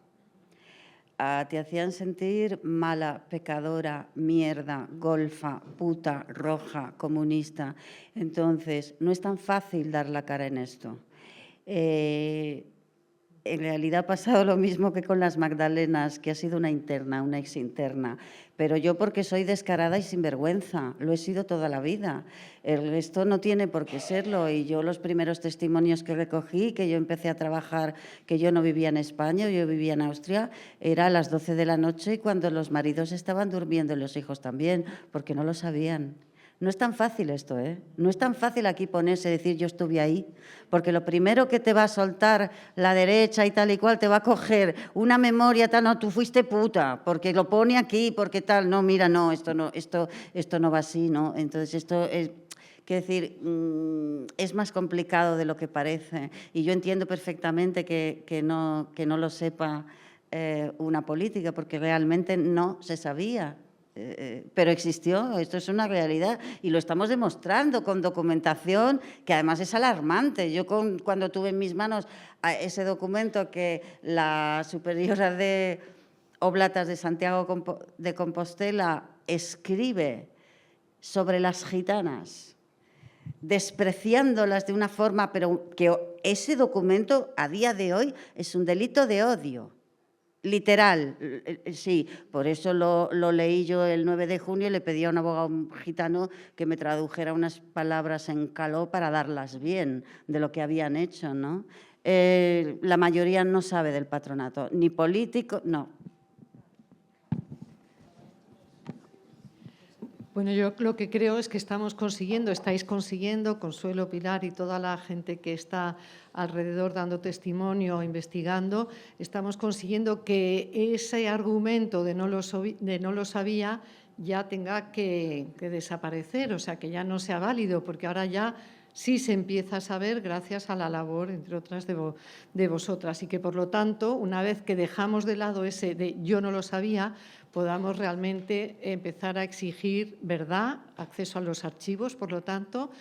Te hacían sentir mala, pecadora, mierda, golfa, puta, roja, comunista. Entonces, no es tan fácil dar la cara en esto. En realidad ha pasado lo mismo que con las Magdalenas, que ha sido una interna, una exinterna. Pero yo porque soy descarada y sinvergüenza, lo he sido toda la vida. El resto no tiene por qué serlo. Y yo los primeros testimonios que recogí, que yo empecé a trabajar, que yo no vivía en España, yo vivía en Austria, era a las 12 de la noche y cuando los maridos estaban durmiendo y los hijos también, porque no lo sabían. No es tan fácil esto, ¿eh? No es tan fácil aquí ponerse y decir yo estuve ahí, porque lo primero que te va a soltar la derecha y tal y cual, te va a coger una memoria tal, no, tú fuiste puta, porque lo pone aquí, porque tal, no, mira, no, esto no va así, ¿no? Entonces esto es... Quiero decir, es más complicado de lo que parece y yo entiendo perfectamente que no lo sepa una política, porque realmente no se sabía. Pero existió, esto es una realidad y lo estamos demostrando con documentación que además es alarmante. Yo cuando tuve en mis manos ese documento que la superiora de Oblatas de Santiago de Compostela escribe sobre las gitanas, despreciándolas de una forma, pero que ese documento a día de hoy es un delito de odio. Literal, sí, por eso lo leí yo el 9 de junio y le pedí a un abogado gitano que me tradujera unas palabras en caló para darlas bien de lo que habían hecho, ¿no? La mayoría no sabe del patronato, ni político, no. Bueno, yo lo que creo es que estáis consiguiendo, Consuelo, Pilar y toda la gente que está alrededor dando testimonio, investigando, estamos consiguiendo que ese argumento de no lo sabía ya tenga que desaparecer, o sea, que ya no sea válido, porque ahora ya sí se empieza a saber gracias a la labor, entre otras, de vosotras. Y que, por lo tanto, una vez que dejamos de lado ese de yo no lo sabía, podamos realmente empezar a exigir verdad, acceso a los archivos, por lo tanto,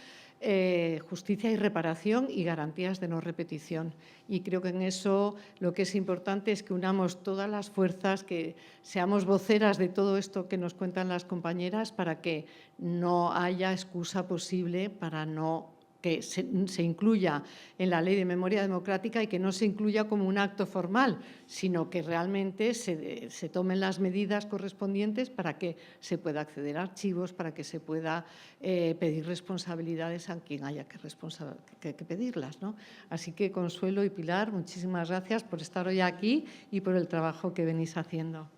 justicia y reparación y garantías de no repetición. Y creo que en eso lo que es importante es que unamos todas las fuerzas, que seamos voceras de todo esto que nos cuentan las compañeras para que no haya excusa posible para no que se incluya en la Ley de Memoria Democrática y que no se incluya como un acto formal, sino que realmente se tomen las medidas correspondientes para que se pueda acceder a archivos, para que se pueda pedir responsabilidades a quien haya que pedirlas, ¿no? Así que, Consuelo y Pilar, muchísimas gracias por estar hoy aquí y por el trabajo que venís haciendo.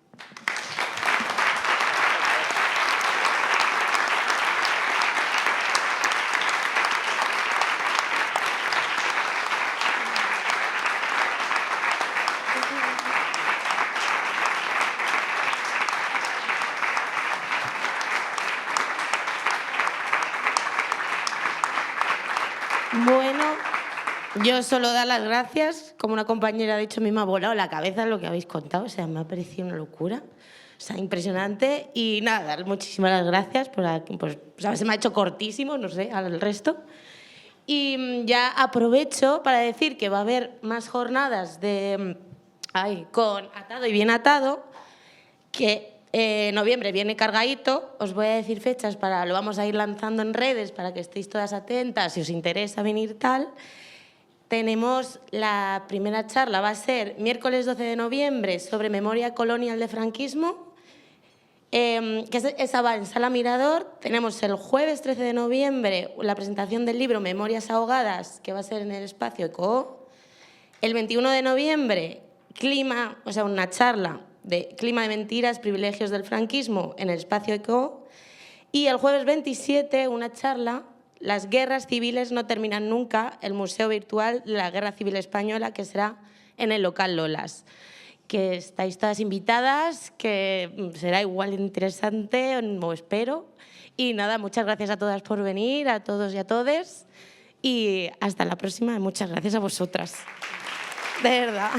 Yo solo dar las gracias, como una compañera ha dicho, a mí me ha volado la cabeza lo que habéis contado, o sea, me ha parecido una locura, o sea, impresionante. Y nada, dar muchísimas gracias, pues, o sea, se me ha hecho cortísimo, no sé, al resto. Y ya aprovecho para decir que va a haber más jornadas con Atado y Bien Atado, que noviembre viene cargadito. Os voy a decir fechas, lo vamos a ir lanzando en redes para que estéis todas atentas, si os interesa venir tal. Tenemos la primera charla, va a ser miércoles 12 de noviembre sobre memoria colonial de franquismo, esa va en Sala Mirador. Tenemos el jueves 13 de noviembre la presentación del libro Memorias ahogadas, que va a ser en el espacio ECO. El 21 de noviembre, una charla de clima de mentiras, privilegios del franquismo en el espacio ECO. Y el jueves 27, una charla, Las guerras civiles no terminan nunca, el Museo Virtual de la Guerra Civil Española, que será en el local Lolas. Que estáis todas invitadas, que será igual interesante, o espero. Y nada, muchas gracias a todas por venir, a todos y a todes. Y hasta la próxima, muchas gracias a vosotras. De verdad.